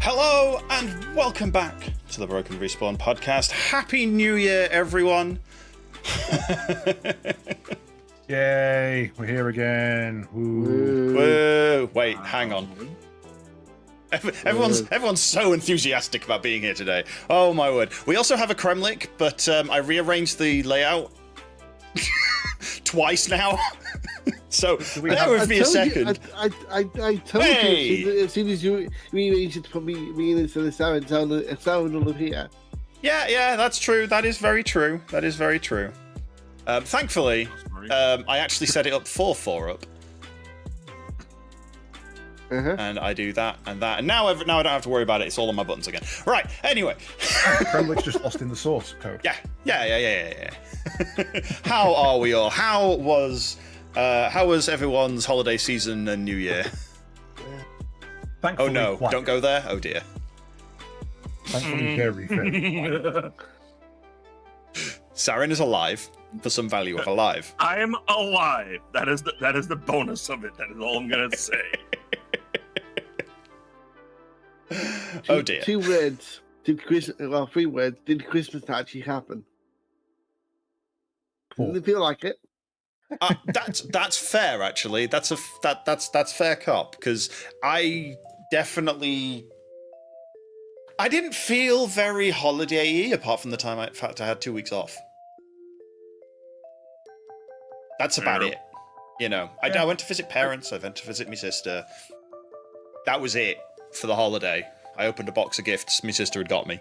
Hello and welcome back to the Broken Respawn podcast. Happy New Year, everyone. Yay, we're here again. Woo. Whoa. Wait, hang on. Everyone's so enthusiastic about being here today. Oh my word. We also have a Kremlik, but I rearranged the layout twice now. So bear with me a second. I told you as soon as you rearranged it to put me in instead of Sarin up here. Yeah, that's true. That is very true. That is very true. Thankfully, I actually set it up for 4-up. And I do that and that. And now I don't have to worry about it. It's all on my buttons again. Right, anyway. Kremlik's just lost in the source code. Yeah. How are we all? How was everyone's holiday season and New Year? Thankfully, oh no, quiet. Don't go there. Oh dear. Thankfully, very fair. Sarin is alive for some value of alive. I am alive. That is the bonus of it. That is all I'm gonna say. Oh dear. 2 words. 3 words. Did Christmas actually happen? Cool. Didn't it feel like it? That's fair, actually. That's fair cop, because I didn't feel very holiday-y apart from the time I had 2 weeks off. That's about it. You know, I went to visit parents. I went to visit my sister. That was it for the holiday. I opened a box of gifts my sister had got me.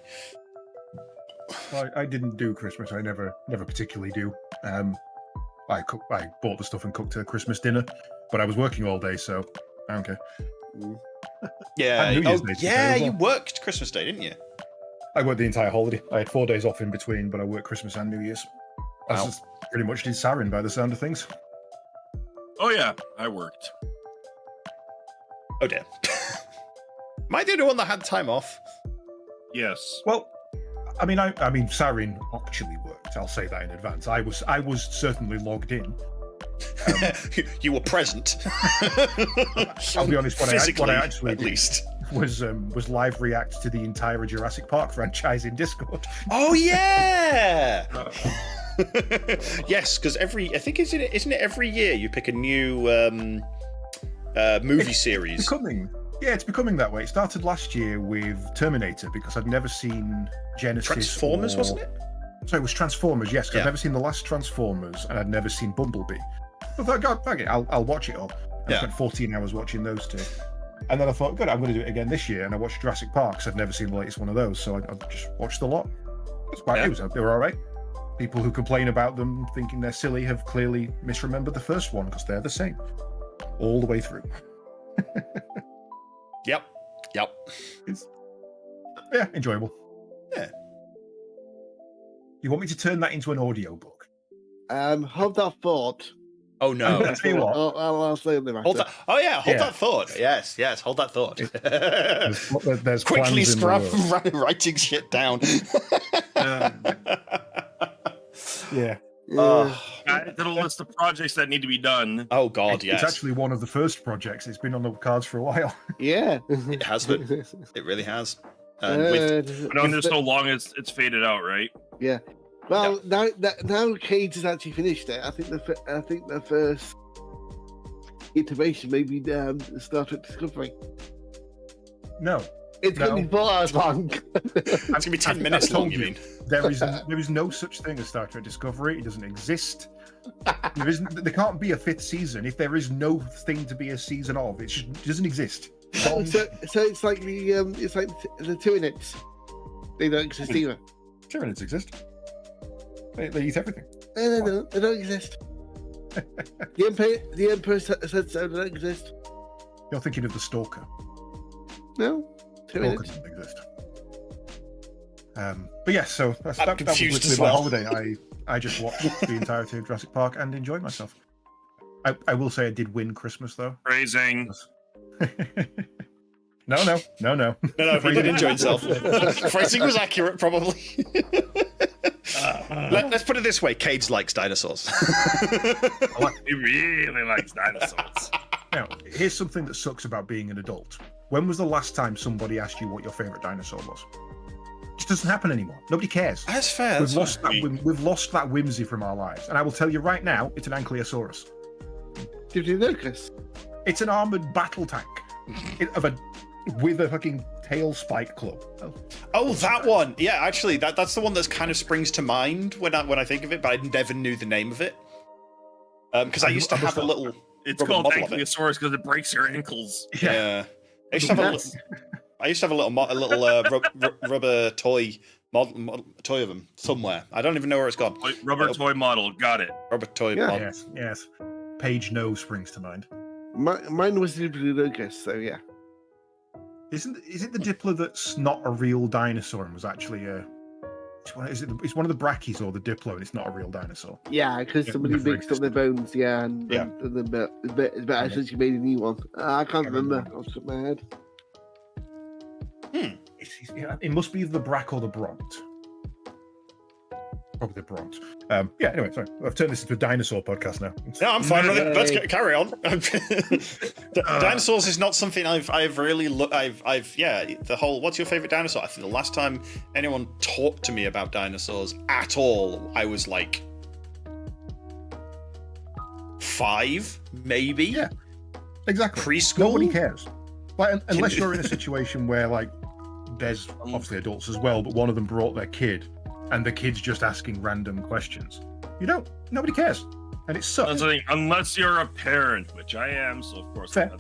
I didn't do Christmas. I never particularly do. I bought the stuff and cooked a Christmas dinner, but I was working all day, so I don't care. Yeah. New Year's Day yeah, well. you worked Christmas Day, didn't you? I worked the entire holiday. I had 4 days off in between, but I worked Christmas and New Year's. Wow. I pretty much did Sarin by the sound of things. Oh yeah, I worked. Oh dear. Am I the only one that had time off? Yes. Well, I mean, Sarin actually worked. I'll say that in advance. I was certainly logged in. You were present. I'll be honest. What I actually at least was live react to the entire Jurassic Park franchise in Discord. Oh yeah. Yes, because isn't it every year you pick a new movie series? It's becoming that way. It started last year with Terminator because I'd never seen Genesis. Transformers, wasn't it? So it was Transformers, yes, because I'd never seen the last Transformers and I'd never seen Bumblebee. I thought, God, okay, I'll watch it all. I spent 14 hours watching those two. And then I thought, good, I'm going to do it again this year. And I watched Jurassic Park because I've never seen the latest one of those. So I just watched a lot. It's quite news. They were all right. People who complain about them thinking they're silly have clearly misremembered the first one because they're the same all the way through. Yep. It's enjoyable. Yeah. You want me to turn that into an audiobook? Hold that thought. Oh no. I'll tell you what. I'll say them after. Hold that. Oh yeah, hold that thought. Yes, hold that thought. There's quickly scrap writing shit down. Yeah. I did a list of projects that need to be done. Oh God, yes. It's actually one of the first projects. It's been on the cards for a while. Yeah. It has been. It really has. But only so long as it's faded out, right? Yeah. Well, now Caedes has actually finished it. I think the first iteration may be Star Trek Discovery. No. It's going to be 4 hours long. It's going to be 10 minutes long, you mean? There is no such thing as Star Trek Discovery. It doesn't exist. There can't be a 5th season if there is no thing to be a season of. It just doesn't exist. So it's like the Tyranids. They don't exist either. Tyranids exist. They eat everything. No, they don't exist. The Emperor said so. They don't exist. You're thinking of the Stalker. No, Stalker doesn't exist. But yes, so that was literally my holiday. I just watched the entirety of Jurassic Park and enjoyed myself. I will say I did win Christmas though. Phrasing. No. He did enjoy himself. Phrasing was accurate, probably. Let's put it this way: Caedes likes dinosaurs. He really likes dinosaurs. Now, here's something that sucks about being an adult. when was the last time somebody asked you what your favorite dinosaur was? It just doesn't happen anymore. Nobody cares. That's fair. We've lost that whimsy from our lives. And I will tell you right now, it's an Ankylosaurus. Diplodocus. It's an armored battle tank with a fucking tail spike club. Oh, that one. Yeah, actually, that's the one that kind of springs to mind when I think of it, but I never knew the name of it. Because I used to have a little. It's called Ankylosaurus because it breaks your ankles. Yeah. I used to have a little rubber toy toy of them somewhere. I don't even know where it's gone. Rubber toy model. Got it. Rubber toy model. Yes. Page No springs to mind. Mine was Diplodocus, so yeah. Is it the Diplo that's not a real dinosaur and was actually it's one of the Brachys or the Diplo and it's not a real dinosaur? Yeah, because somebody mixed up their bones, and then it's better since you made a new one. I can't remember off the top of my head. It must be the Brach or the Bront. Probably the Bront. Anyway, sorry. I've turned this into a dinosaur podcast now. No, I'm fine with it. Let's carry on. Dinosaurs is not something I've really looked. The whole. What's your favorite dinosaur? I think the last time anyone talked to me about dinosaurs at all, I was like 5, maybe. Yeah, exactly. Preschool. Nobody cares. Like unless you're in a situation where like there's obviously adults as well, but one of them brought their kid. And the kid's just asking random questions. Nobody cares. And it sucks. Unless you're a parent, which I am, so of course. Fair.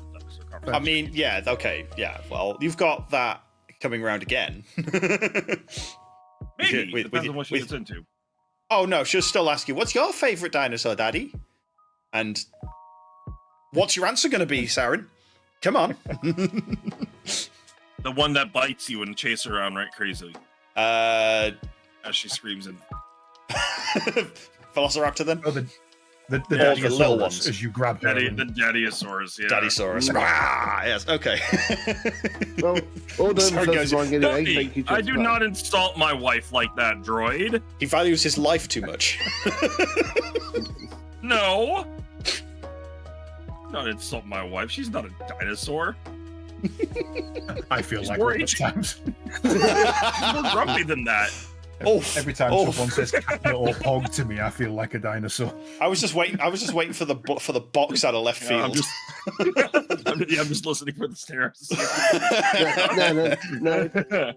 I mean, yeah, okay, yeah. Well, you've got that coming around again. Maybe. Depends on what she gets into. Oh, no, she'll still ask you, what's your favourite dinosaur, Daddy? And what's your answer going to be, Sarin? Come on. The one that bites you and chases around right crazily. As she screams in. Velociraptor then? Oh, the little ones. As you grab her. The Daddysaurus, yeah. Daddysaurus. Yes, okay. Well, all done wrong anyway. I do not insult my wife like that, droid. He values his life too much. No. Not insult my wife. She's not a dinosaur. I feel like one at times. She's more grumpy than that. Every time someone says cat or hog to me, I feel like a dinosaur. I was just waiting for the box out of left field. I'm just listening for the stares. No.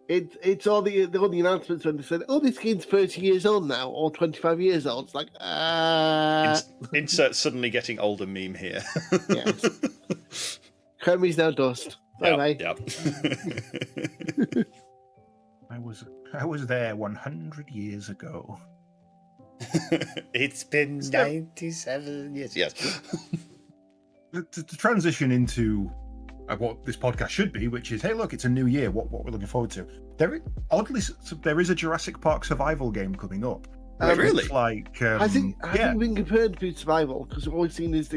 It's all the announcements when they said, "Oh, this game's 30 years old now, or 25 years old." It's like, insert suddenly getting older meme here. Yes. Kermie's now dust. Bye. Yep. I was there 100 years ago. It's been 97 years. Yes. To transition into what this podcast should be, which is, hey, look, it's a new year. What we're looking forward to. There is a Jurassic Park survival game coming up. Really? I think been compared to survival because all we've seen is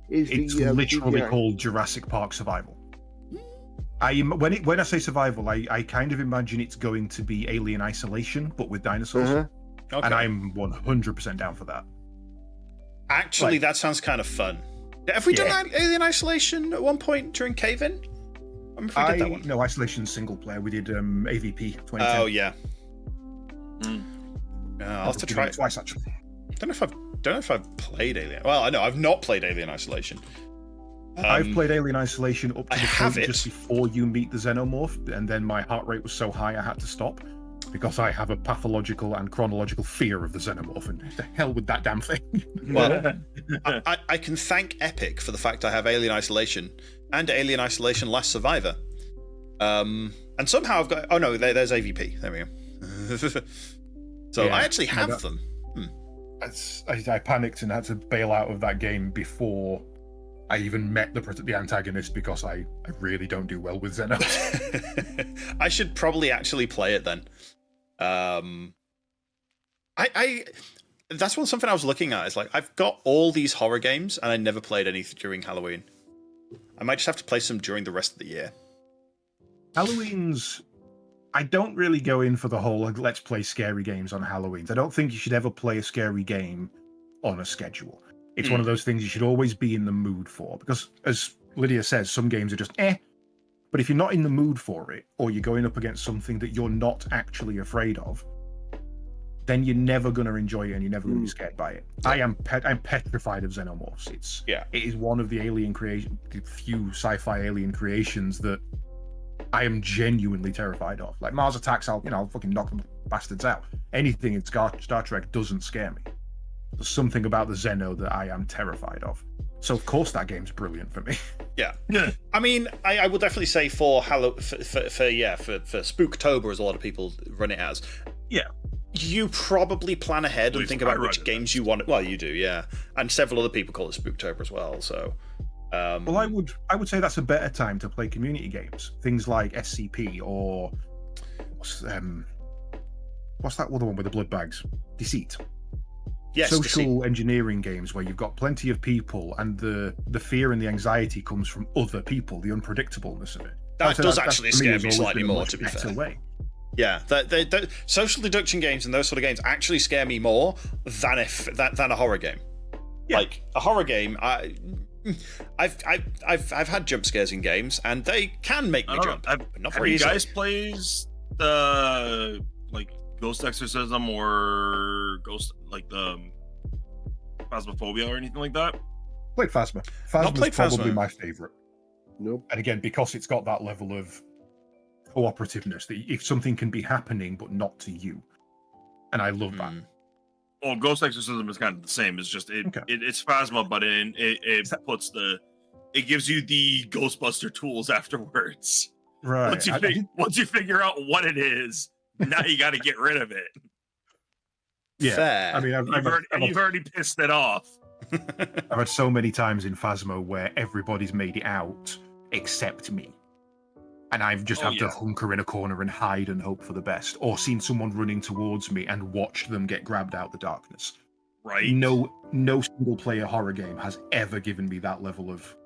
it's literally called Jurassic Park Survival. When I say survival, I kind of imagine it's going to be Alien Isolation, but with dinosaurs. Uh-huh. Okay. And I'm 100% down for that. Actually, that sounds kind of fun. Have we done Alien Isolation at one point during Cave-In? I remember if we did that one. No, Isolation single player. We did AVP 2010. Oh, yeah. I'll have to try it twice, actually. I don't know if I've played Alien. Well, I know I've not played Alien Isolation. I've played Alien Isolation up to the point just before you meet the Xenomorph, and then my heart rate was so high I had to stop because I have a pathological and chronological fear of the Xenomorph, and the hell with that damn thing. Well, I can thank Epic for the fact I have Alien Isolation and Alien Isolation Last Survivor. And somehow I've got... Oh, no, there's AVP. There we go. So I actually have them. I panicked and had to bail out of that game before I even met the antagonist because I really don't do well with Xenos. I should probably actually play it then. That's something I was looking at. Is like I've got all these horror games and I never played any during Halloween. I might just have to play some during the rest of the year. Halloween's... I don't really go in for the whole let's play scary games on Halloween. I don't think you should ever play a scary game on a schedule. It's one of those things you should always be in the mood for. Because, as Lydia says, some games are just But if you're not in the mood for it, or you're going up against something that you're not actually afraid of, then you're never going to enjoy it and you're never going to be scared by it. I'm petrified of xenomorphs. It is one of the few sci-fi alien creations that I am genuinely terrified of. Like Mars Attacks, I'll fucking knock them bastards out. Anything in Star Trek doesn't scare me. There's something about the Xeno that I am terrified of. So of course that game's brilliant for me. Yeah. I mean, I will definitely say for Spooktober, as a lot of people run it as. Yeah. You probably plan ahead and think about which games you want. Well, you do, yeah. And several other people call it Spooktober as well. So. Well, I would say that's a better time to play community games. Things like SCP or what's that other one with the blood bags? Deceit. Yes, social engineering games where you've got plenty of people and the fear and the anxiety comes from other people, the unpredictableness of it. That does actually scare me slightly more, to be fair. Way. Yeah, the social deduction games and those sort of games actually scare me more than a horror game. Yeah. Like a horror game, I've had jump scares in games and they can make me jump. Have you guys played the Ghost Exorcism or Ghost the Phasmophobia or anything like that? Played Phasma. Phasma's probably my favorite. Nope. And again, because it's got that level of cooperativeness, that if something can be happening but not to you, and I love that. Well, Ghost Exorcism is kind of the same. It's just it's Phasma, but it gives you the Ghostbuster tools afterwards. Right. Once you figure out what it is, now you got to get rid of it. Yeah. Fair. I mean, you've already pissed it off. I've had so many times in Phasma where everybody's made it out except me. And I've just had to hunker in a corner and hide and hope for the best, or seen someone running towards me and watched them get grabbed out the darkness. Right. No single player horror game has ever given me that level of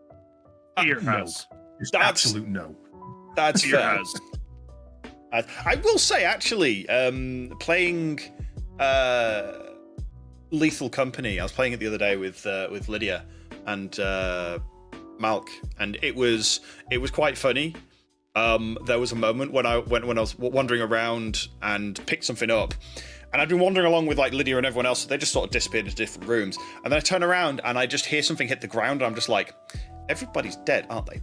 fear. Just absolute no. That's fair. I will say, actually, playing Lethal Company, I was playing it the other day with Lydia and Malk, and it was quite funny. There was a moment when I was wandering around and picked something up, and I'd been wandering along with Lydia and everyone else, so they just sort of disappeared into different rooms. And then I turn around and I just hear something hit the ground, and I'm just like, everybody's dead, aren't they?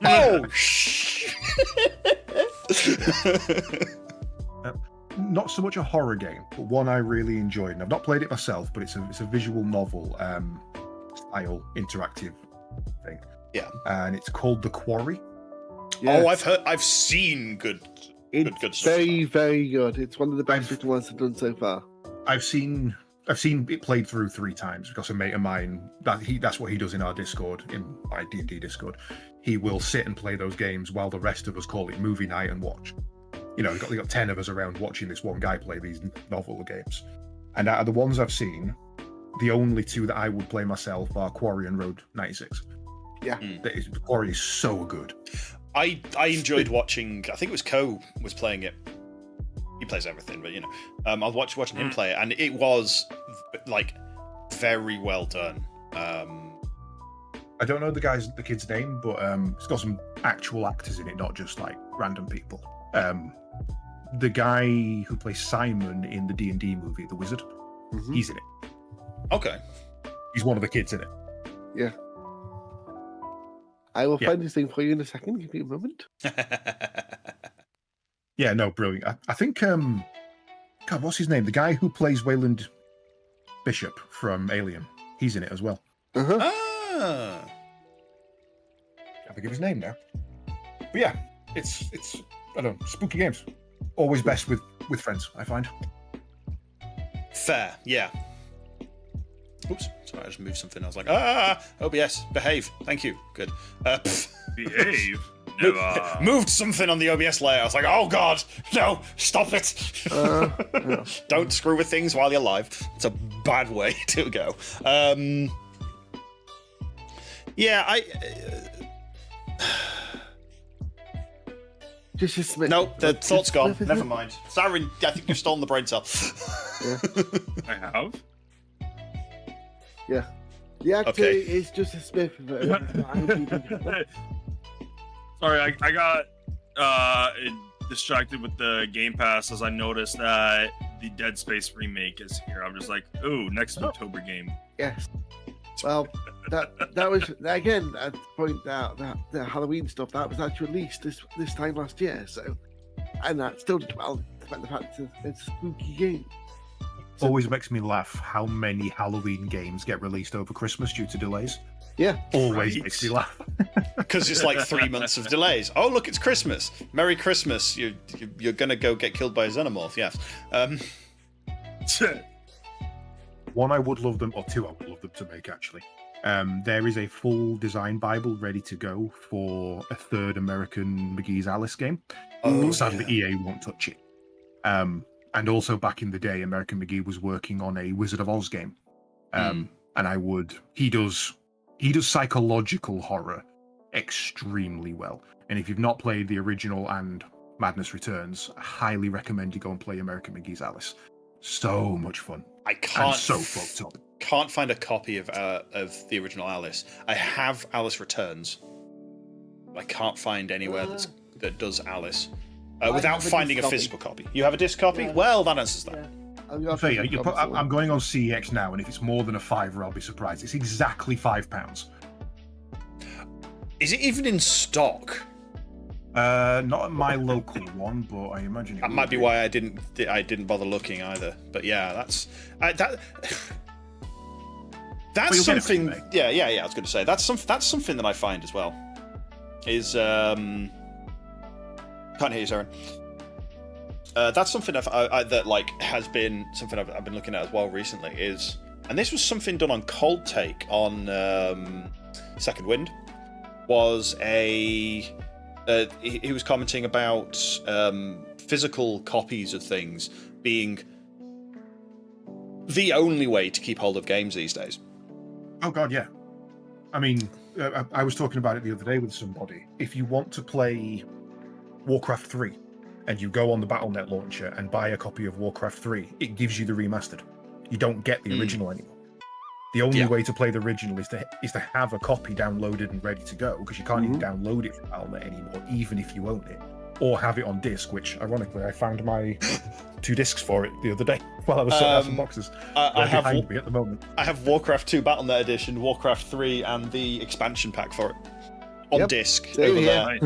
Oh, shit. Not so much a horror game, but one I really enjoyed. And I've not played it myself, but it's a visual novel style interactive thing. Yeah. And it's called The Quarry. Yes. Oh, I've seen good stuff. Very, very good. It's one of the best written ones I've done so far. I've seen it played through 3 times because a mate of mine, that's what he does in our Discord, in my D&D Discord. He will sit and play those games while the rest of us call it movie night and watch. They got 10 of us around watching this one guy play these novel games. And out of the ones I've seen, the only 2 that I would play myself are Quarry and Road 96. Yeah. The Quarry is so good. I enjoyed watching, I think it was Co was playing it. He plays everything, but I was watching him play it, and it was very well done. I don't know the kid's name, but it's got some actual actors in it, not just random people. The guy who plays Simon in the D&D movie, The Wizard, he's in it. Okay. He's one of the kids in it. Yeah. I will find this thing for you in a second. Give me a moment. Yeah, no, brilliant. I think, God, what's his name? The guy who plays Wayland Bishop from Alien. He's in it as well. Ah. I think of his name now. But yeah, it's I don't know, spooky games. Always best with friends, I find. Fair, yeah. Oops, sorry, I just moved something. I was like, OBS, behave. Thank you. Good. Behave? Moved something on the OBS layer. I was like, oh god, no, stop it. Don't screw with things while you're live. It's a bad way to go. Just a Smith. Nope, the thought's gone. Never mind. Sarin, I think you've stolen the brain cell. I have? Yeah. The actor is just a Smith. So Sorry, I got distracted with the Game Pass as I noticed that the Dead Space remake is here. I'm just like, ooh, next October game. Yes. Well, that was again. I'd point out that the Halloween stuff that was actually released this time last year. So, and that still did well, despite the fact it's a spooky game. So, always makes me laugh how many Halloween games get released over Christmas due to delays. Yeah, always makes me laugh because it's like 3 months of delays. Oh, look, it's Christmas! Merry Christmas! You're gonna go get killed by a xenomorph. Yes. One I would love them, or two I would love them to make actually. There is a full design Bible ready to go for a third American McGee's Alice game. Oh, sadly, EA won't touch it. And also back in the day, American McGee was working on a Wizard of Oz game. And he does psychological horror extremely well. And if you've not played the original and Madness Returns, I highly recommend you go and play American McGee's Alice. So much fun. I can't. And so fucked up. Can't find a copy of the original Alice. I have Alice Returns. I can't find anywhere that does Alice without finding a physical copy. You have a disc copy? Yeah. Well, that answers that. Yeah. I'm going on CEX now, and if it's more than a £5, I'll be surprised. It's exactly £5. Is it even in stock? Not at my local one, but I imagine that might be why I didn't bother looking either. But yeah, that's something. Yeah. I was going to say that's something that I find as well. Is can't hear you, Sarin. That's something that like has been something I've been looking at as well recently. And this was something done on Cold Take on Second Wind. Was he was commenting about physical copies of things being the only way to keep hold of games these days. Oh God, yeah. I mean, I was talking about it the other day with somebody. If you want to play Warcraft 3 and you go on the Battle.net launcher and buy a copy of Warcraft 3, it gives you the remastered. You don't get the original anymore. The only way to play the original is to have a copy downloaded and ready to go, because you can't even download it from Battle.net anymore, even if you own it, or have it on disc. Which, ironically, I found my 2 discs for it the other day while I was sorting out some boxes. I have behind me at the moment. I have Warcraft 2 Battle.net edition, Warcraft 3, and the expansion pack for it on disc over there.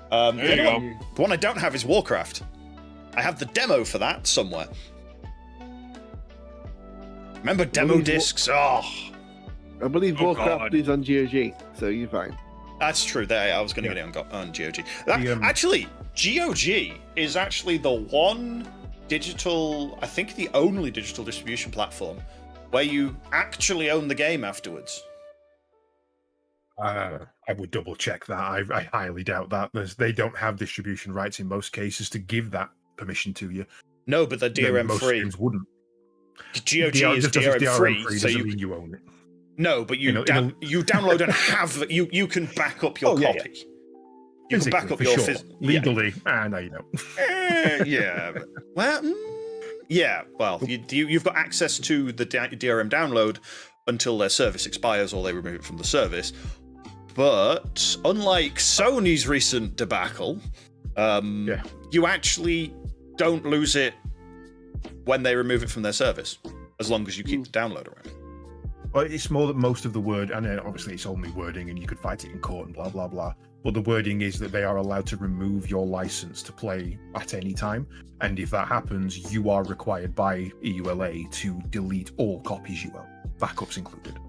There you go. The one I don't have is Warcraft. I have the demo for that somewhere. Remember demo discs? I believe Warcraft is on GOG, so you're fine. That's true. I was going to get it on GOG. Actually, GOG is actually the one digital, I think the only digital distribution platform where you actually own the game afterwards. I would double check that. I highly doubt that. They don't have distribution rights in most cases to give that permission to you. No, but they're DRM most free. Games wouldn't. GOG is DRM free, so mean you own it. No, but you download and have you can back up your copy. Yeah. You can back up your legally. No, you don't. Yeah. Well, you've got access to the DRM download until their service expires or they remove it from the service. But unlike Sony's recent debacle, you actually don't lose it when they remove it from their service, as long as you keep the download around. Well, it's more that most of the word, and obviously it's only wording and you could fight it in court and blah, blah, blah. But the wording is that they are allowed to remove your license to play at any time. And if that happens, you are required by EULA to delete all copies you own, backups included.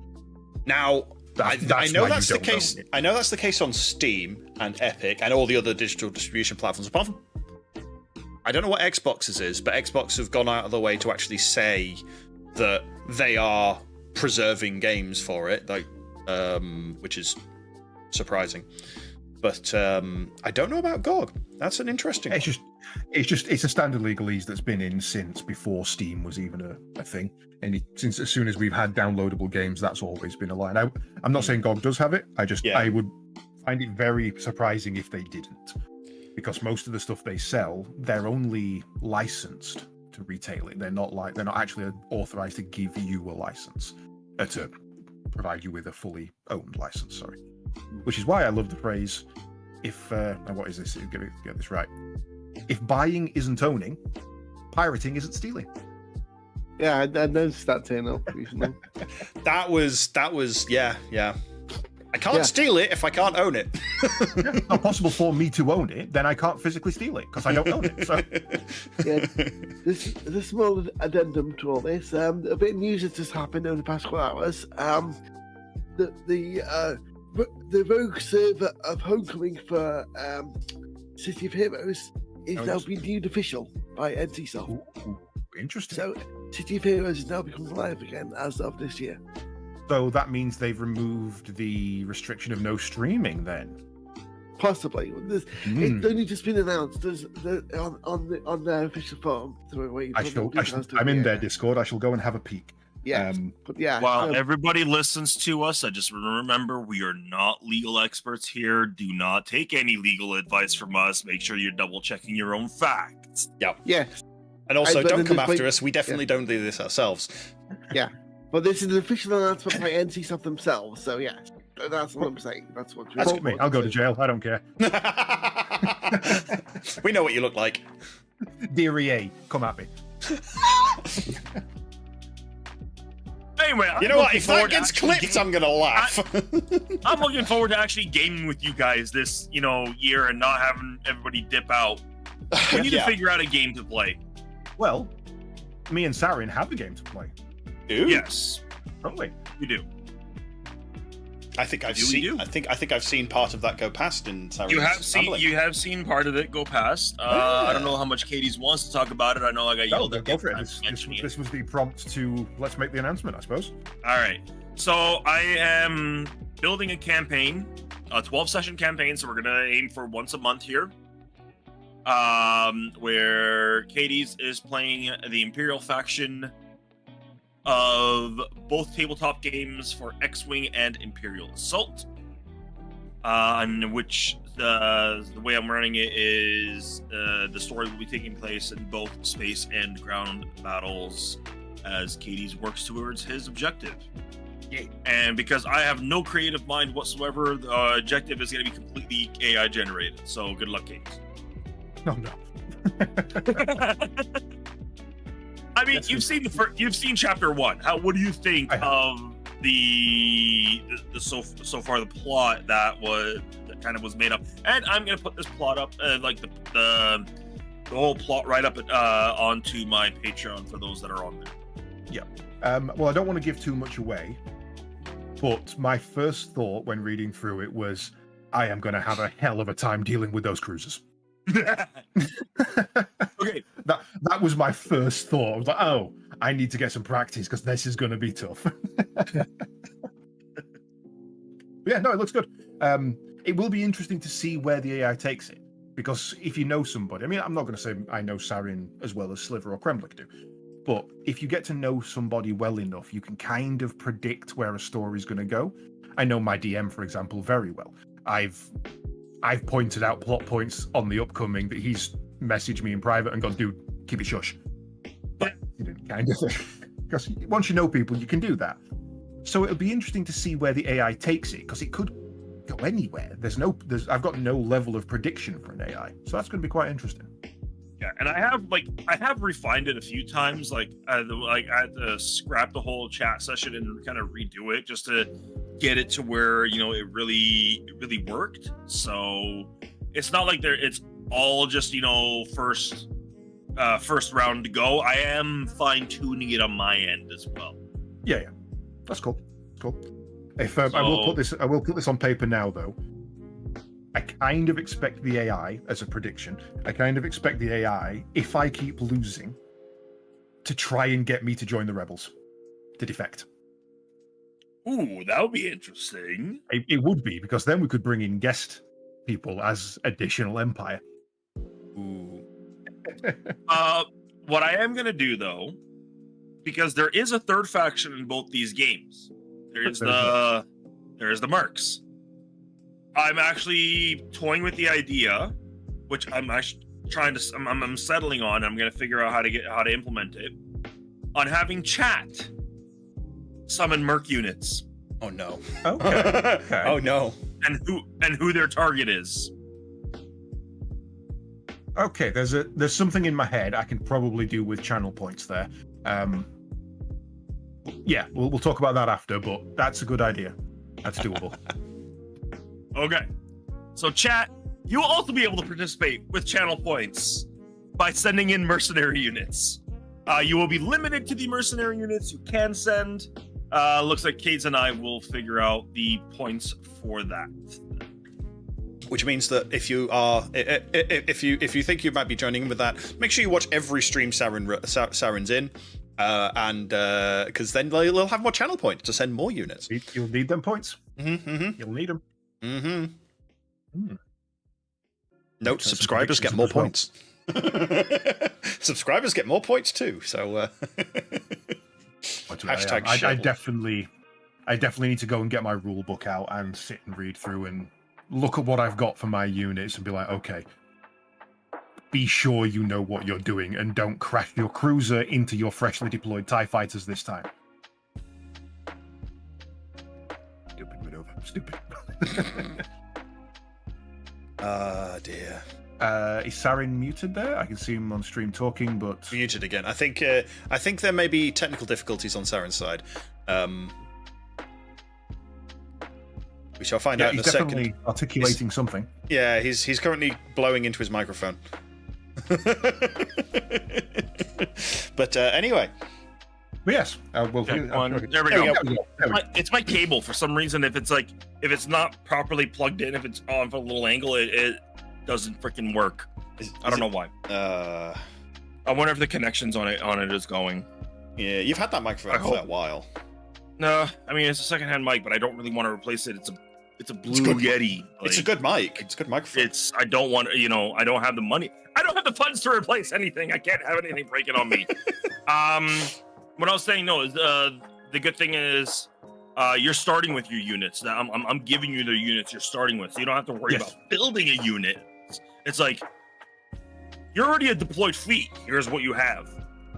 Now, I know that's the case. I know that's the case on Steam and Epic and all the other digital distribution platforms. Apart from, I don't know what Xbox's is, but Xbox have gone out of the way to actually say that they are preserving games for it, like, which is surprising. But I don't know about GOG. That's an interesting one. It's a standard legalese that's been in since before Steam was even a thing. And since as soon as we've had downloadable games, that's always been a line. I'm not saying GOG does have it. I would find it very surprising if they didn't, because most of the stuff they sell, they're only licensed to retail it. They're not actually authorized to give you a license, to provide you with a fully owned license. Sorry, which is why I love the phrase if now what is this? Get this right. If buying isn't owning, pirating isn't stealing. Yeah, I noticed that turn up recently. That was yeah. I can't steal it if I can't own it. It's not possible for me to own it, then I can't physically steal it because I don't own it. So Yeah, this a small addendum to all this. A bit of news has just happened over the past couple hours. The rogue server of Homecoming for City of Heroes is now being deemed official by NCSoft. Ooh, interesting. So City of Heroes is now becoming live again as of this year. So that means they've removed the restriction of no streaming then? Possibly. It's only just been announced. There's on their official forum. So I'm in their Discord. I shall go and have a peek. Yeah. But yeah. While everybody listens to us, I just remember we are not legal experts here. Do not take any legal advice from us. Make sure you're double checking your own facts. Yeah. And also, don't come after us. We definitely don't do this ourselves. Yeah. But this is an official announcement by NCSoft themselves. So yeah, that's what I'm saying. That's what. That's me. I'll go to jail. I don't care. We know what you look like. Dear EA, come at me. Anyway, you know what? If that gets clipped, I'm gonna laugh. I'm looking forward to actually gaming with you guys this, year and not having everybody dip out. We need to figure out a game to play. Well, me and Sarin have a game to play. Yes, don't we? We do. I think I've seen. I think I've seen part of that go past in Sarin's You have seen part of it go past. I don't know how much Caedes wants to talk about it. I know I got yelled at. Go for it. This was the prompt to let's make the announcement, I suppose. All right. So I am building a campaign, a 12-session campaign. So we're gonna aim for once a month here. Where Caedes is playing the Imperial faction of both tabletop games for X-Wing and Imperial Assault, in which the way I'm running it is the story will be taking place in both space and ground battles as Caedes works towards his objective. And because I have no creative mind whatsoever, the objective is going to be completely AI generated. So good luck, Caedes. No. I mean, you've seen chapter 1. What do you think of the so far the plot that kind of was made up? And I'm gonna put this plot up, like the whole plot right up onto my Patreon for those that are on there. Yeah. Well, I don't want to give too much away, but my first thought when reading through it was, I am going to have a hell of a time dealing with those cruisers. Okay, that was my first thought. I was like, oh, I need to get some practice because this is going to be tough. Yeah, no, it looks good. It will be interesting to see where the AI takes it, because if you know somebody, I mean, I'm not going to say I know Sarin as well as Sliver or Kremlik do, but if you get to know somebody well enough, you can kind of predict where a story is going to go. I know my DM, for example, very well. I've pointed out plot points on the upcoming that he's messaged me in private and gone, dude, keep it shush. But you didn't kind of thing. Because once you know people, you can do that. So it'll be interesting to see where the AI takes it, because it could go anywhere. I've got no level of prediction for an AI, so that's going to be quite interesting. Yeah, and I have refined it a few times. I had to scrap the whole chat session and kind of redo it just to get it to where it really worked. So it's not like it's all just first round to go. I am fine tuning it on my end as well. Yeah, that's cool. If I will put this on paper now, though. I kind of expect the AI, as a prediction, if I keep losing, to try and get me to join the rebels, to defect. Ooh, that would be interesting. It would be, because then we could bring in guest people as additional Empire. Ooh. What I am going to do, though, because there is a third faction in both these games. There's the Mercs. I'm actually toying with the idea, which I'm actually I'm settling on. I'm going to figure out how to implement it, on having chat summon Merc units. Oh no. Okay. Oh no. And who their target is. Okay, there's something in my head I can probably do with channel points there. Yeah, we'll talk about that after, but that's a good idea. That's doable. Okay. So chat, you will also be able to participate with channel points by sending in mercenary units. You will be limited to the mercenary units you can send. Looks like Caedes and I will figure out the points for that. Which means that if you are, if you think you might be joining in with that, make sure you watch every stream Sarin's in, and because then they'll have more channel points to send more units. You'll need them points. Mm-hmm. You'll need them. Mm-hmm. Note: subscribers get more points. Subscribers get more points too. So hashtag. I definitely need to go and get my rule book out and sit and read through and look at what I've got for my units and be like, okay, be sure you know what you're doing and don't crash your cruiser into your freshly deployed TIE fighters this time. Stupid maneuver. Stupid. Dear. Is Sarin muted there? I can see him on stream talking, but Muted again. I think there may be technical difficulties on Sarin's side. We shall find out in a second. He's definitely articulating something. Yeah, he's currently blowing into his microphone. But anyway. But yes, there we go. It's my cable. For some reason, if it's not properly plugged in, if it's on for a little angle, it doesn't freaking work. I don't know why. I wonder if the connections on it is going. Yeah, you've had that microphone for a while. No, I mean it's a secondhand mic, but I don't really want to replace it. It's a Blue Yeti. It's a good mic. It's a good microphone. I don't want, I don't have the money. I don't have the funds to replace anything. I can't have anything breaking on me. What I was saying, no, is the good thing is you're starting with your units. I'm giving you the units you're starting with, so you don't have to worry about building a unit. It's like you're already a deployed fleet. Here's what you have.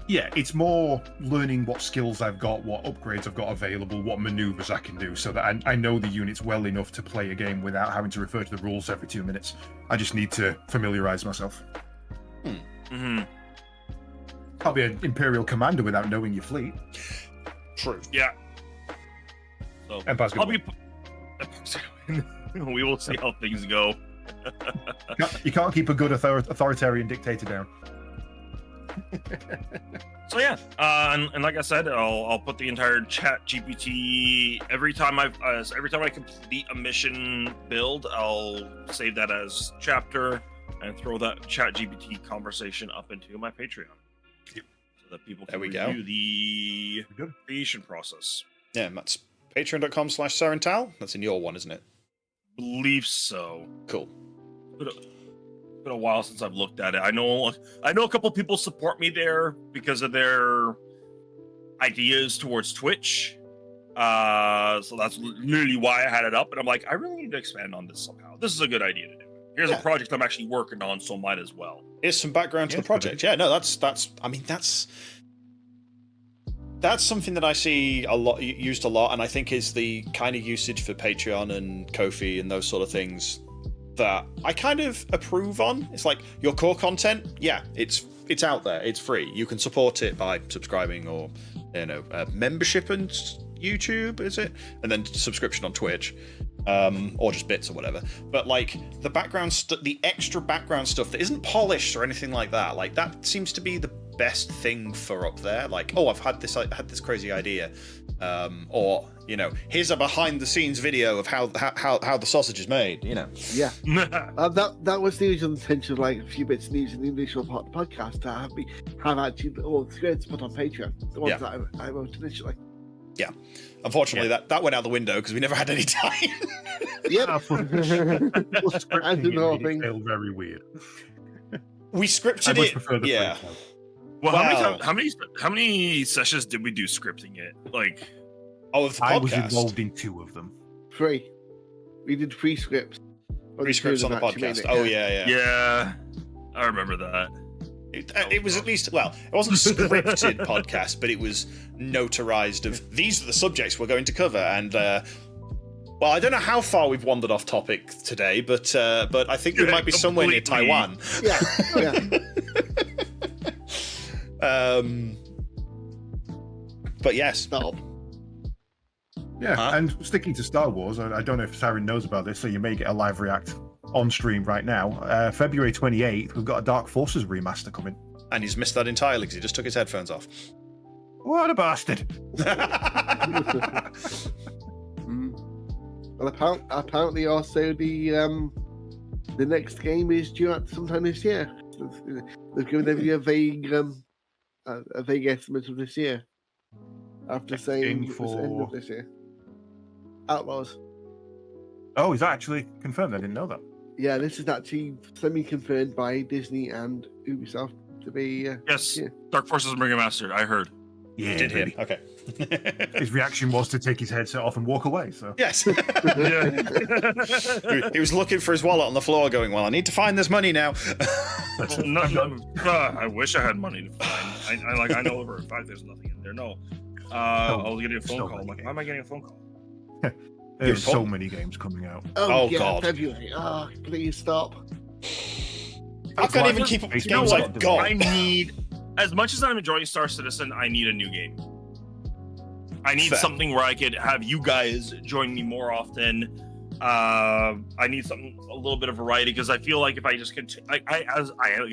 Yeah, it's more learning what skills I've got, what upgrades I've got available, what maneuvers I can do, so that I know the units well enough to play a game without having to refer to the rules every 2 minutes. I just need to familiarize myself. Mm-hmm. Can't be an Imperial commander without knowing your fleet. True. Yeah. So Empire's gonna win. We will see how things go. You can't keep a good authoritarian dictator down. So yeah, and like I said, I'll put the entire Chat GPT every time I complete a mission build. I'll save that as chapter and throw that Chat GPT conversation up into my Patreon, so that people can review the creation process. Yeah, that's patreon.com/SarinTal. That's in your one, isn't it? Believe so. Cool. It's been a while since I've looked at it. I know a couple people support me there because of their ideas towards Twitch. So that's literally why I had it up. And I'm like, I really need to expand on this somehow. This is a good idea to do. Here's a project I'm actually working on, so might as well. Here's some background to the project. Yeah, no, that's something that I see used a lot, and I think is the kind of usage for Patreon and Ko-fi and those sort of things that I kind of approve on. It's like your core content, it's out there, it's free. You can support it by subscribing or membership and YouTube, is it? And then subscription on Twitch, or just bits or whatever. But like the background the extra background stuff that isn't polished or anything like that seems to be the best thing for up there. Like, oh, I had this crazy idea, or here's a behind the scenes video of how the sausage is made. Yeah. That was the original intention of like a few bits of news in the initial part of the podcast to have actually all the scripts put on Patreon. The ones that I wrote initially. Yeah. Unfortunately, that went out the window because we never had any time. Yep. I do know things feel very weird. We scripted it. Yeah. Well, how many sessions did we do scripting it? Like, the podcast. I was involved in 2 of them. 3. We did 3 scripts. 3 scripts on the podcast. Yeah. I remember that. It was at least, it wasn't scripted podcast, but it was notarized of these are the subjects we're going to cover, and Well, I don't know how far we've wandered off topic today, but I think we might be somewhere near Taiwan. Yeah. But yes. Stop. Yeah, and sticking to Star Wars, I don't know if Sarin knows about this, so you may get a live react on stream right now. February 28th, we've got a Dark Forces remaster coming. And he's missed that entirely because he just took his headphones off. What a bastard! Well, apparently also the next game is due out sometime this year. They've given everybody a vague estimate of this year. After saying it was the end of this year. Outlaws. Oh, is that actually confirmed? I didn't know that. Yeah, this is actually semi-confirmed by Disney and Ubisoft to be. Yes, yeah. Dark Forces remastered. I heard. Yeah, Did hear. baby. Okay. His reaction was to take his headset off and walk away. So Yes. He was looking for his wallet on the floor, going, "Well, I need to find this money now." I wish I had money to find. I know for a fact there's nothing in there. No. I was getting a phone call. I'm like, why am I getting a phone call? there's so many games coming out. Oh, yeah, God. February. Oh, please stop. I can't even keep up with You know games what? I've got. I need, as much as I'm enjoying Star Citizen, I need a new game. I need Fair. something where I could have you guys join me more often. I need something, a little bit of variety, because I feel like if I just continue, like I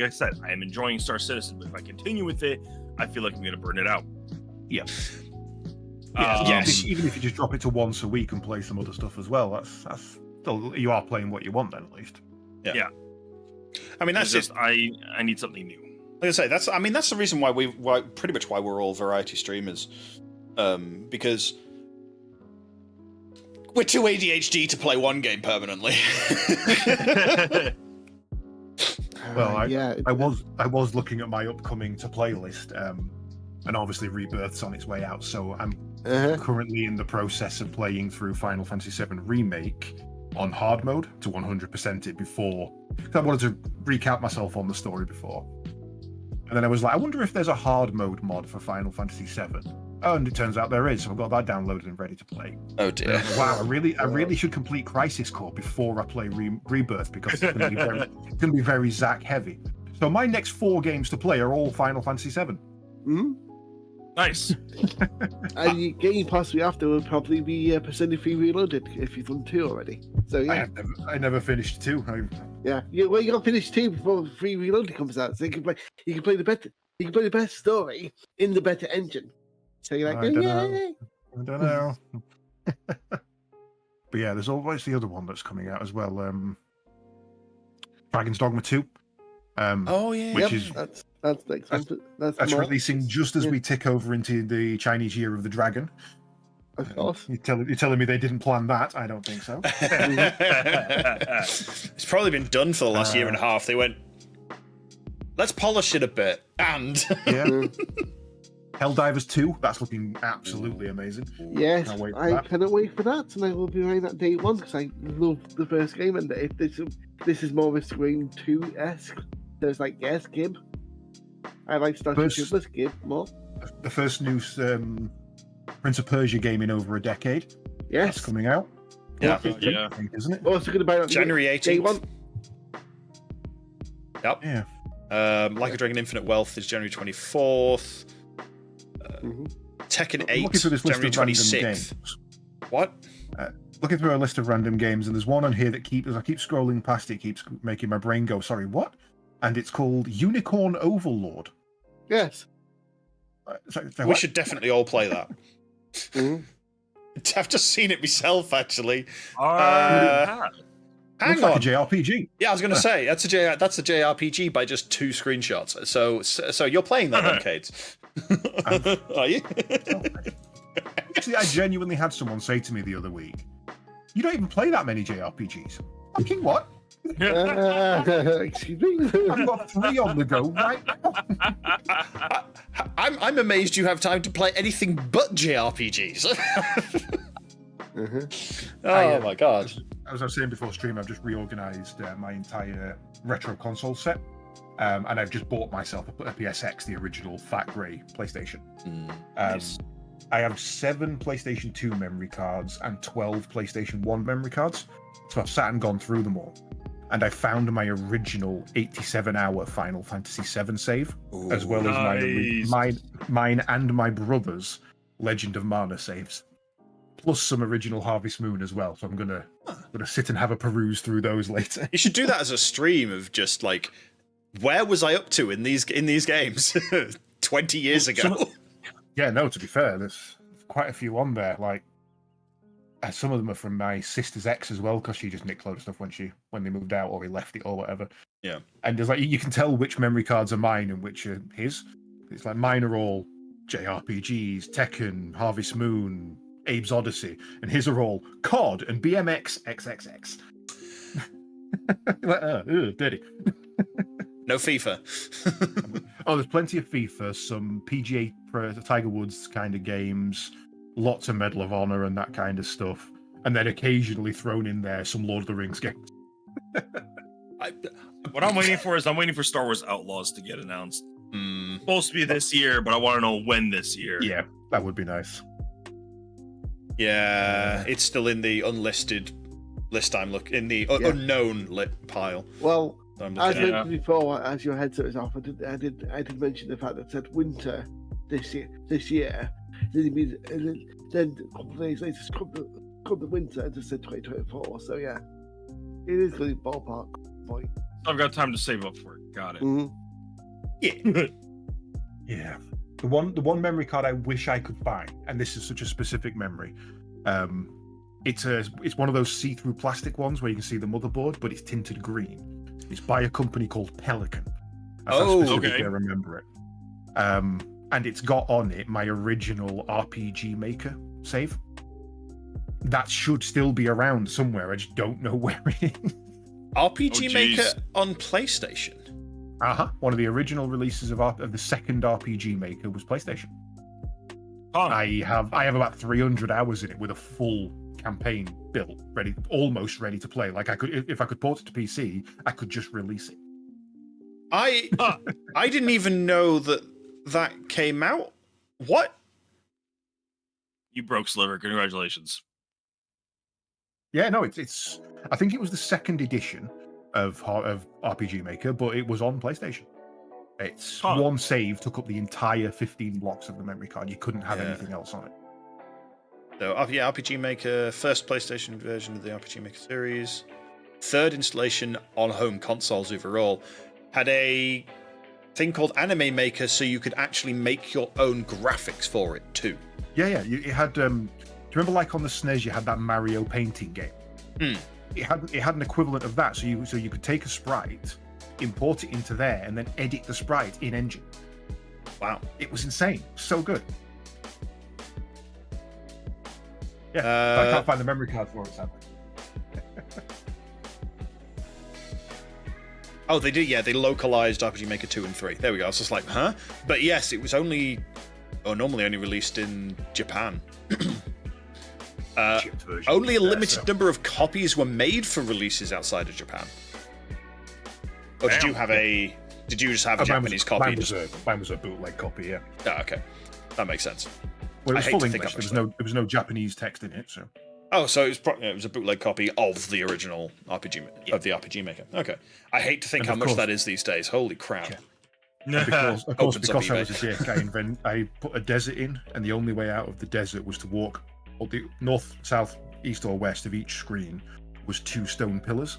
said, I am enjoying Star Citizen, but if I continue with it, I feel like I'm going to burn it out. Yeah. Yes. Even if you just drop it to once a week and play some other stuff as well, that's still, you are playing what you want then, at least. Yeah. I mean, that's It's just. I need something new. Like I say, that's the reason why pretty much why we're all variety streamers, because we're too ADHD to play one game permanently. Well, yeah. I was looking at my upcoming to play list, and obviously Rebirth's on its way out, so I'm currently in the process of playing through Final Fantasy VII Remake on hard mode to 100% it before, because I wanted to recap myself on the story before. And then I was like, I wonder if there's a hard mode mod for Final Fantasy VII. Oh, and it turns out there is, so I've got that downloaded and ready to play. Oh dear! Wow, I really should complete Crisis Core before I play Rebirth, because it's going to be very Zack heavy. So my next 4 games to play are all Final Fantasy VII. Hmm? Nice. And your game possibly after will probably be Persona 3 Reloaded if you've done 2 already. So yeah, I never finished 2. well, you got to finish 2 before 3 Reloaded comes out, so you can play the best story in the better engine. So you're like, I don't know. yay! I don't know. But yeah, there's always the other one that's coming out as well. Dragon's Dogma 2. Oh yeah. Which is That's next one. That's that's more, releasing just as we tick over into the Chinese Year of the Dragon. of course. You're telling me they didn't plan that? I don't think so. It's probably been done for the last year and a half. They went, let's polish it a bit, and Yeah. Helldivers 2, that's looking absolutely amazing. Yes, Can't wait for I that. cannot wait for that, and I will be buying that day 1 because I love the first game. And if this is more of a Scream 2-esque, there's like Gib. I like Starship Troopers Gib more. The first new Prince of Persia game in over a decade. That's Yes, coming out. yeah, Yeah. I think, isn't it? also going to buy that January day 1. 18th. Yep. Yeah. Like a Dragon Infinite Wealth is January 24th. Tekken I'm 8, looking through this list January of random 26th. games. What? Looking through a list of random games, and there's one on here that as I keep scrolling past it, keeps making my brain go, sorry, what? And it's called Unicorn Overlord. Yes. We should definitely all play that. Mhm. I've just seen it myself, actually. Hang Hang Looks like on. a JRPG. Yeah, I was going to say that's a JRPG by just 2 screenshots. So you're playing that, then, Caedes? Are you? Actually, I genuinely had someone say to me the other week, "You don't even play that many JRPGs." Fucking what? Excuse me. I've got 3 on the go right now. I'm amazed you have time to play anything but JRPGs. Oh my god! As I was saying before stream, I've just reorganized my entire retro console set, and I've just bought myself a PSX, the original fat grey PlayStation. Nice. I have 7 PlayStation 2 memory cards and 12 PlayStation 1 memory cards. So I've sat and gone through them all. And I found my original 87-hour Final Fantasy VII save, as well as mine and my brother's Legend of Mana saves, plus some original Harvest Moon as well. So I'm gonna sit and have a peruse through those later. You should do that as a stream of just like, where was I up to in these games 20 years ago? Yeah, no. To be fair, there's quite a few on there. Like, some of them are from my sister's ex as well, because she just nicked a load of stuff when they moved out or he left it or whatever. Yeah. And there's like, you can tell which memory cards are mine and which are his. It's like mine are all JRPGs, Tekken, Harvest Moon, Abe's Odyssey, and his are all COD and BMX XXX. Like, dirty. No FIFA. Oh, there's plenty of FIFA, some PGA Tiger Woods kind of games, lots of Medal of Honor and that kind of stuff, and then occasionally thrown in there some Lord of the Rings games. What I'm waiting for is Star Wars Outlaws to get announced. Supposed to be this year, but I want to know when this year. Yeah, that would be nice. Yeah, it's still in the unlisted list. In the unknown lit pile. Well, as at. mentioned before, as your headset was off, I did mention the fact that it said winter this year. Then a couple of days later, come the winter, and just said 2024. So yeah, it is really ballpark point. I've got time to save up for it. Got it. Mm-hmm. Yeah. Yeah. The one memory card I wish I could find, and this is such a specific memory. It's one of those see-through plastic ones where you can see the motherboard, but it's tinted green. It's by a company called Pelican. Okay. I remember it. And it's got on it my original RPG Maker save. That should still be around somewhere. I just don't know where it is. RPG Maker on PlayStation. One of the original releases of the second RPG Maker was PlayStation. I have about 300 hours in it with a full campaign built, almost ready to play. Like, if I could port it to PC, I could just release it. I didn't even know that came out. What? You broke Sliver. Congratulations. Yeah, no, it's. I think it was the second edition of RPG Maker, but it was on PlayStation. It's one save took up the entire 15 blocks of the memory card. You couldn't have anything else on it. So, RPG Maker, first PlayStation version of the RPG Maker series, third installation on home consoles overall, had a thing called Anime Maker, so you could actually make your own graphics for it too. Yeah. It had. Do you remember, like on the SNES, you had that Mario painting game? It had an equivalent of that, so you could take a sprite, import it into there, and then edit the sprite in engine. Wow, it was insane, so good. Yeah, I can't find the memory card for it, sadly. Oh, they did. Yeah, they localized RPG Maker 2 and 3. There we go. I was just like, huh? But yes, it was normally only released in Japan. Only a limited number of copies were made for releases outside of Japan. Or did you have Did you just have a Japanese copy? Mine was a bootleg copy. Yeah. Oh, okay, that makes sense. Well, it was full English. There was no Japanese text in it, so. Oh, so it was a bootleg copy of the original RPG of the RPG Maker. Okay, I hate to think how much that is these days. Holy crap! Yeah. Because I was a dick, I put a desert in, and the only way out of the desert was to walk. The north, south, east, or west of each screen was 2 stone pillars,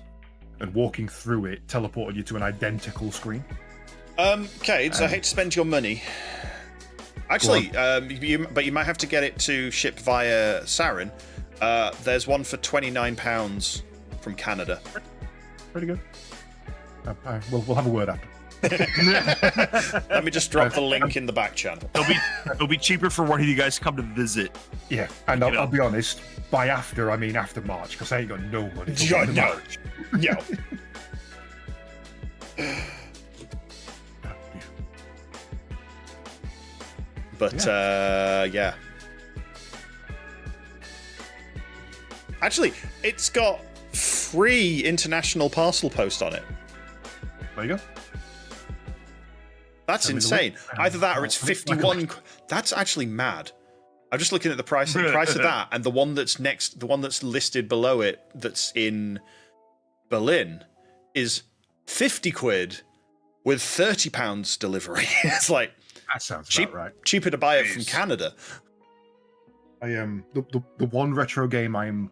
and walking through it teleported you to an identical screen. Caedes, I hate to spend your money. Actually, but you might have to get it to ship via Sarin. There's one for £29 from Canada. Pretty good. We'll have a word after. Let me just drop the link in the back channel. It'll be cheaper for one of you guys to come to visit. Yeah, and I'll be honest. By after, I mean after March, because I ain't got no money. No. But yeah. Actually, it's got free international parcel post on it. There you go. That's insane. Either that or it's 51. That's actually mad. I'm just looking at the price of that, and the one that's next, the one that's listed below it, that's in Berlin, is 50 quid with £30 delivery. It's like That sounds cheap, about right. cheaper to buy it from Canada. I the one retro game I'm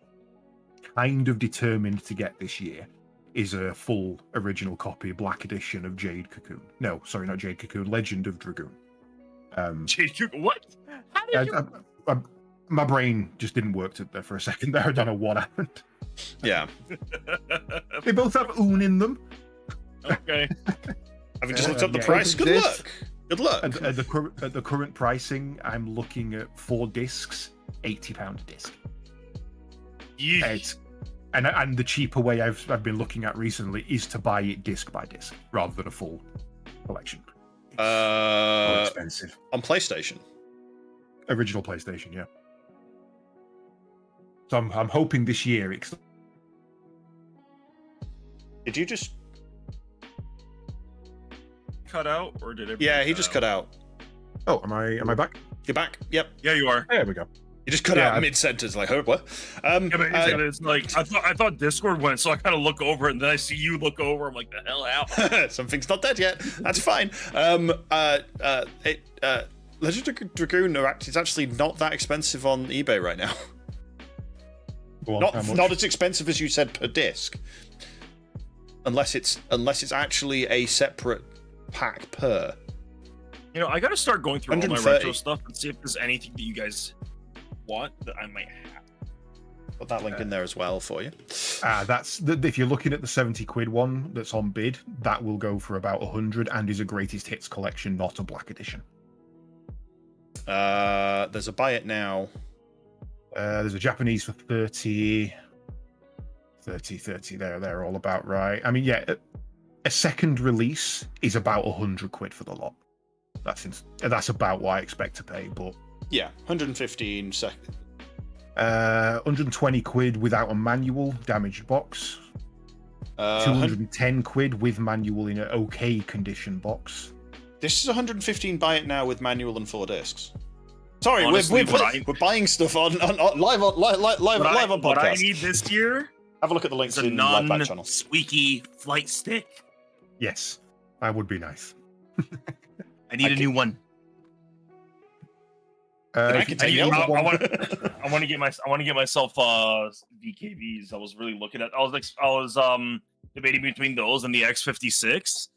kind of determined to get this year is a full original copy, Black Edition of Jade Cocoon. No, sorry, not Jade Cocoon, Legend of Dragoon. Jade Cocoon, what? How did you... My brain just didn't work there for a second there. I don't know what happened. Yeah. They both have oon in them. Okay. Have you just looked up the price? Good luck. Good luck. At the current pricing, I'm looking at 4 discs, £80 a disc. And the cheaper way I've been looking at recently is to buy it disc by disc rather than a full collection. More expensive. On PlayStation? Original PlayStation, yeah. So I'm hoping this year it's... Did you just cut out, or did it? Yeah, he just cut out. Oh, am I back? You're back? Yep. Yeah, you are. There we go. You just cut out mid-sentence, like, oh, what? Yeah, but it's like, I thought Discord went, so I kind of look over, and then I see you look over. I'm like, the hell happened? Something's not dead yet. That's fine. Legend of Dragoon is actually not that expensive on eBay right now. Not as expensive as you said per disc, unless it's actually a separate pack per. You know, I got to start going through all my 130. retro stuff and see if there's anything that you guys want that I might have. Put that link in there as well for you. That's if you're looking at the 70 quid one that's on bid, that will go for about 100 and is a greatest hits collection, not a black edition. There's a buy it now. There's a Japanese for 30. They're all about right. I mean, yeah, a second release is about 100 quid for the lot. That's about what I expect to pay, but yeah, 115 second. 120 quid without a manual, damaged box. 210 quid with manual in an okay condition box. This is 115 buy it now with manual and 4 discs. Sorry, Honestly, we're buying stuff on live on podcast. What I need this year, have a look at the links is a in the live back channel. non-squeaky flight stick. Yes, that would be nice. I need a new one. I want to get myself VKBs. I was really looking at. I was debating between those and the X56,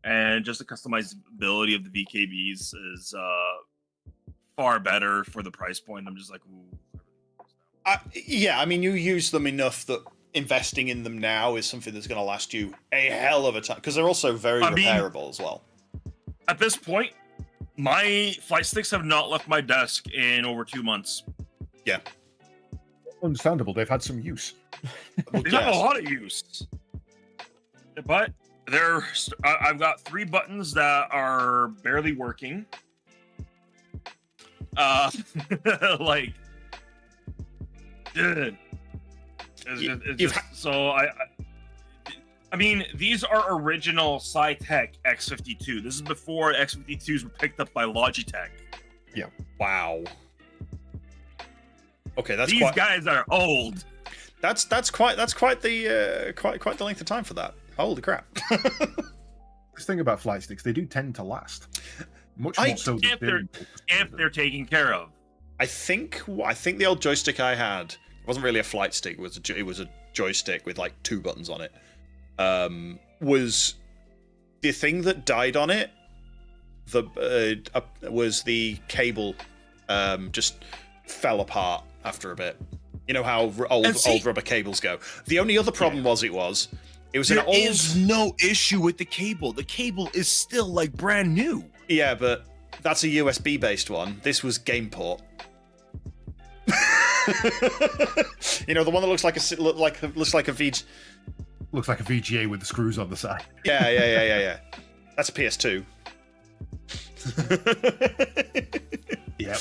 and just the customizability of the VKBs is far better for the price point. I'm just like, ooh. Yeah, I mean, you use them enough that investing in them now is something that's going to last you a hell of a time, because they're also very repairable as well. At this point, my flight sticks have not left my desk in over 2 months. Yeah. Understandable. They've had some use. They've had a lot of use. But I've got 3 buttons that are barely working. Like, dude. I mean, these are original Sci-Tech X52. This is before X52s were picked up by Logitech. Yeah. Wow. Okay, these guys are old. That's quite the length of time for that. Holy crap. This thing about flight sticks, they do tend to last. Much more so if they're taken care of. I think the old joystick I had wasn't really a flight stick. It was a joystick with like 2 buttons on it. Was the thing that died on it. Was the cable just fell apart after a bit. You know how old rubber cables go. The only other problem was an old. There is no issue with the cable. The cable is still like brand new. Yeah, but that's a USB based one. This was GamePort. You know, the one that looks like a VG. Looks like a VGA with the screws on the side. Yeah. That's a PS2. Yep.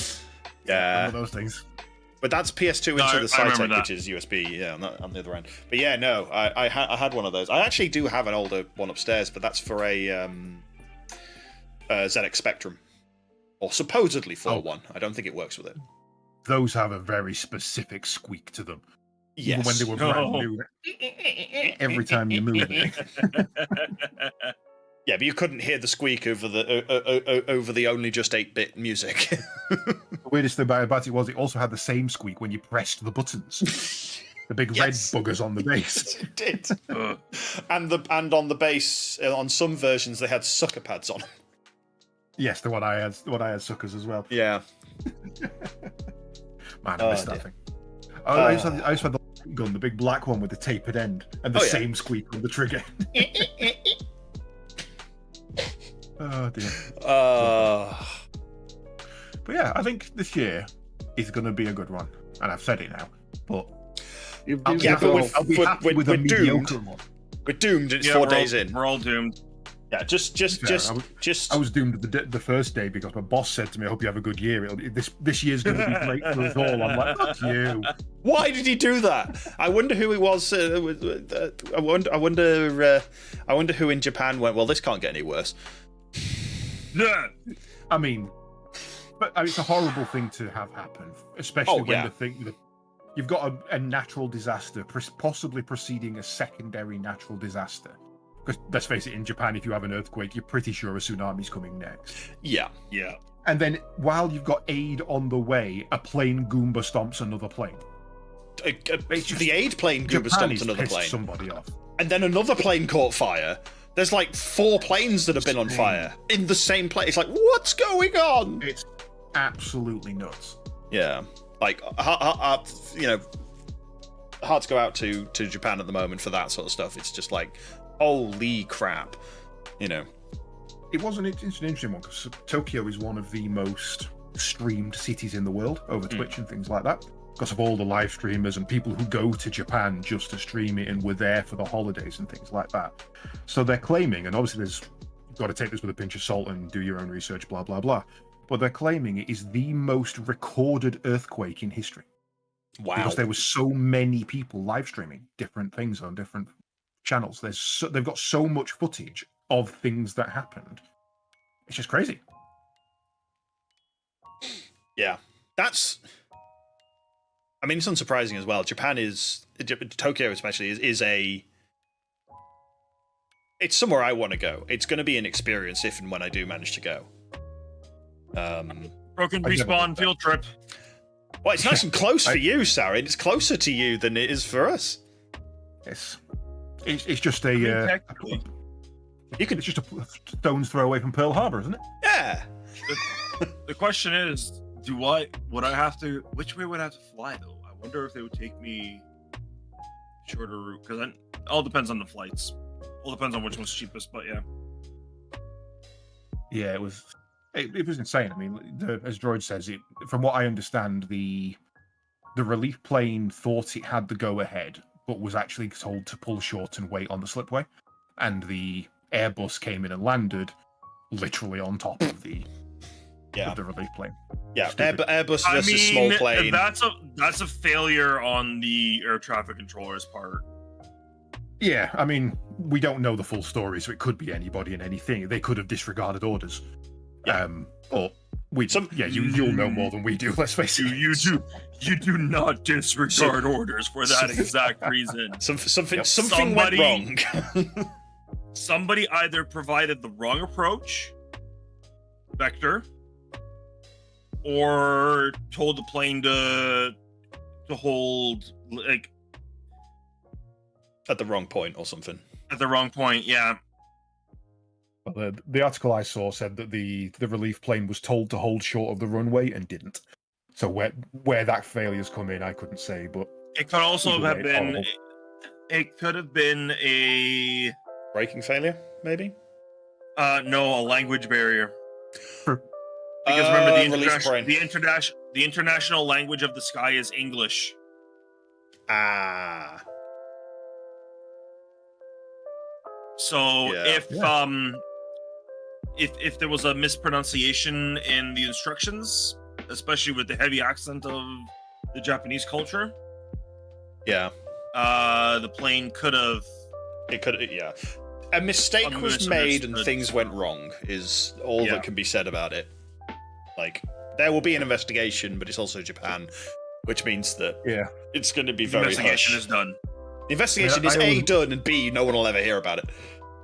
Yeah. One of those things. But that's PS2 into the Sci-Tech, which is USB, yeah, on the other end. But yeah, no, I had one of those. I actually do have an older one upstairs, but that's for a ZX Spectrum. Or supposedly for one. I don't think it works with it. those have a very specific squeak to them. Yes. Even when they were brand new, every time you move it. Yeah, but you couldn't hear the squeak over the only just 8-bit music. The weirdest thing about it was it also had the same squeak when you pressed the buttons. The big red buggers on the bass. Yes, it did. and on the bass, on some versions, they had sucker pads on. Yes, the one I had suckers as well. Yeah. Man, I missed that thing. I used to have the gun, the big black one with the tapered end, and the same squeak on the trigger. Oh dear. But yeah, I think this year is going to be a good one, and I've said it now. But I'll be happy with a mediocre one. We're doomed. It's 4 days in. We're all doomed. Yeah, just. I was doomed the first day because my boss said to me, "I hope you have a good year. This year's going to be great for us all." I'm like, "Fuck you." Why did he do that? I wonder who it was. I wonder who in Japan went, well, this can't get any worse. Yeah. I mean, but it's a horrible thing to have happen, especially when you've got a natural disaster, possibly preceding a secondary natural disaster. Because let's face it, in Japan, if you have an earthquake, you're pretty sure a tsunami's coming next. Yeah. And then while you've got aid on the way, a plane Goomba stomps another plane. The aid plane Goomba stomps another plane. Somebody off. And then another plane caught fire. There's like 4 planes that have been on fire in the same place. It's like, what's going on? It's absolutely nuts. Yeah. Like, hearts go out to Japan at the moment for that sort of stuff. It's just like, holy crap, It was an interesting one because Tokyo is one of the most streamed cities in the world over Twitch and things like that, because of all the live streamers and people who go to Japan just to stream it and were there for the holidays and things like that. So they're claiming, and obviously you've got to take this with a pinch of salt and do your own research, blah, blah, blah. But they're claiming it is the most recorded earthquake in history. Wow. Because there were so many people live streaming different things on different channels. They've got so much footage of things that happened. It's just crazy. Yeah. It's unsurprising as well. Tokyo especially it's somewhere I want to go. It's going to be an experience if and when I do manage to go. Broken Respawn field trip. Well, it's nice and close for you, Sarin. It's closer to you than it is for us. Yes. It's just technically. It's just a stone's throw away from Pearl Harbor, isn't it? Yeah. The question is, which way would I have to fly though? I wonder if they would take me shorter route, because it all depends on the flights. All depends on which one's cheapest, but yeah. Yeah, it was insane. I mean, as Droid says, from what I understand, the relief plane thought it had the go-ahead, but was actually told to pull short and wait on the slipway. And the Airbus came in and landed literally on top of the relief plane. Yeah, Airbus versus small plane. That's a failure on the air traffic controller's part. Yeah, I mean, we don't know the full story, so it could be anybody and anything. They could have disregarded orders. Yeah. But you'll know more than we do, let's face it. You do not disregard orders for that exact reason. Something went wrong. Somebody either provided the wrong approach vector or told the plane to hold like at the wrong point or something. At the wrong point, yeah. Well, the article I saw said that the relief plane was told to hold short of the runway and didn't. So where that failure's come in, I couldn't say, but it could also have been. It could have been a braking failure, maybe. No, a language barrier. Because remember, the international language of the sky is English. Ah. So if there was a mispronunciation in the instructions, especially with the heavy accent of the Japanese culture, the plane could have. It could, yeah. A mistake was made and things went wrong. Is all that can be said about it. Like there will be an investigation, but it's also Japan, which means that it's going to be very investigation hush. is done. The investigation is A, done, and B, no one will ever hear about it.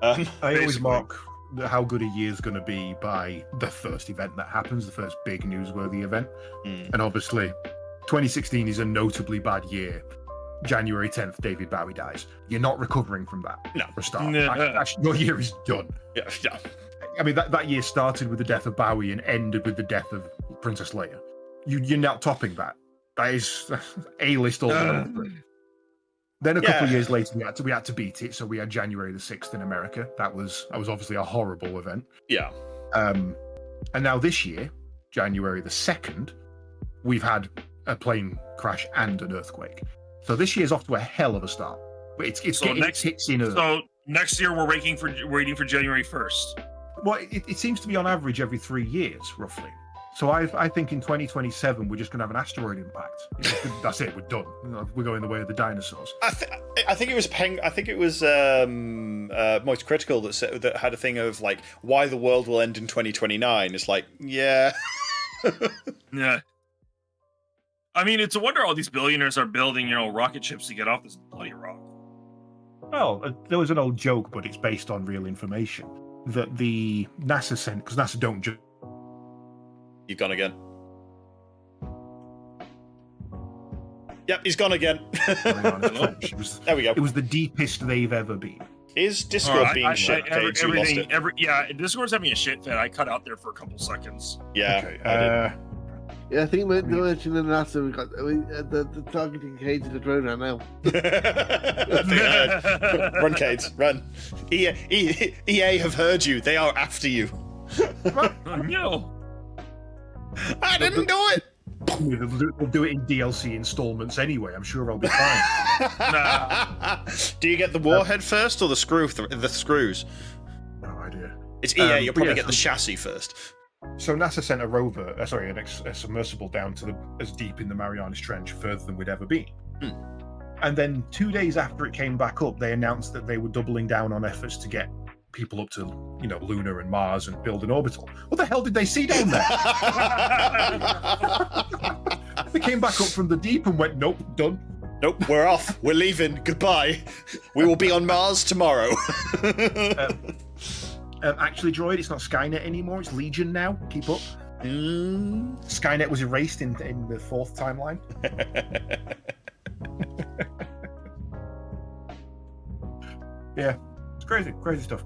I always mark how good a year's going to be by the first event that happens, the first big newsworthy event. And obviously, 2016 is a notably bad year. January 10th, David Bowie dies. You're not recovering from that. No. For a start. Actually, your year is done. Yeah. I mean, that year started with the death of Bowie and ended with the death of Princess Leia. You're not topping that. That is A-list all the way through. Then a couple of years later, we had to beat it, so we had January the 6th in America. That was obviously a horrible event. Yeah. And now this year, January the 2nd, we've had a plane crash and an earthquake. So this year's off to a hell of a start. But it's getting hits in early. So next year we're waiting for January 1st. Well, it seems to be on average every 3 years, roughly. So I think in 2027 we're just going to have an asteroid impact. That's it. We're done. We're going the way of the dinosaurs. I think it was Moist Critical that had a thing of like why the world will end in 2029. It's like yeah. I mean, it's a wonder all these billionaires are building, rocket ships to get off this bloody rock. Well, there was an old joke, but it's based on real information that the NASA sent, because NASA don't just. You've gone again. Yep, he's gone again. There we go. It was the deepest they've ever been. Is Discord being shit? Discord's having a shit fit. I cut out there for a couple seconds. Yeah. Okay, yeah, I think we're mentioning in NASA. We got the targeting Caedes the drone right now. Run, Caedes, run! EA have heard you. They are after you. No. I didn't do it. We'll do it in DLC installments anyway. I'm sure I'll be fine. Do you get the warhead first or the screws? No idea. It's EA. You'll probably get the chassis first. So NASA sent a rover, a submersible down to as deep in the Marianas Trench, further than we'd ever been. And then 2 days after it came back up, they announced that they were doubling down on efforts to get people up to, Luna and Mars and build an orbital. What the hell did they see down there? They came back up from the deep and went, nope, done. Nope, we're off. We're leaving. Goodbye. We will be on Mars tomorrow. Actually, Droid, it's not Skynet anymore. It's Legion now. Keep up. Skynet was erased in the fourth timeline. Yeah, it's crazy stuff.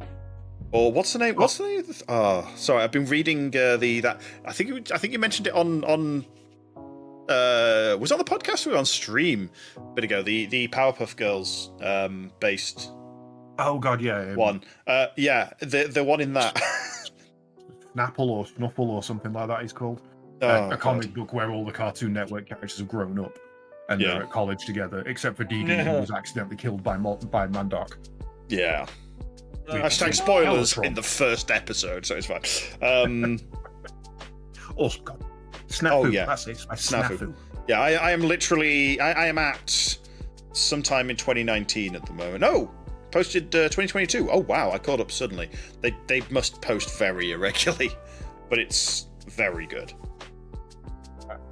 Or what's the name? What's the name? Oh, sorry, I've been reading that. I think you mentioned it on was it on the podcast or on stream a bit ago. The Powerpuff Girls based. Oh God, yeah. One. The one in that. Snapple or Snuffle or something like that. He's called a comic book where all the Cartoon Network characters have grown up and they're at college together, except for Dee Dee, who was accidentally killed by Mandark. Yeah. Hashtag spoilers in the first episode, so it's fine. Oh, God. Snafu. Oh, yeah. That's it. Snafu. Yeah, I am literally... I am at sometime in 2019 at the moment. Oh! Posted 2022. Oh, wow. I caught up suddenly. They must post very irregularly, but it's very good.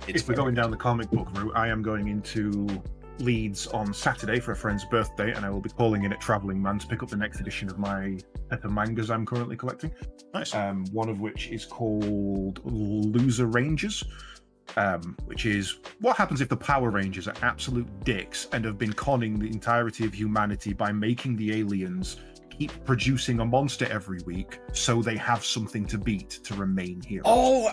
If we're going down the comic book route, I am going into Leeds on Saturday for a friend's birthday, and I will be calling in at Travelling Man to pick up the next edition of my set of mangas I'm currently collecting. Nice. One of which is called Loser Rangers, which is what happens if the Power Rangers are absolute dicks and have been conning the entirety of humanity by making the aliens keep producing a monster every week so they have something to beat to remain heroes. Oh,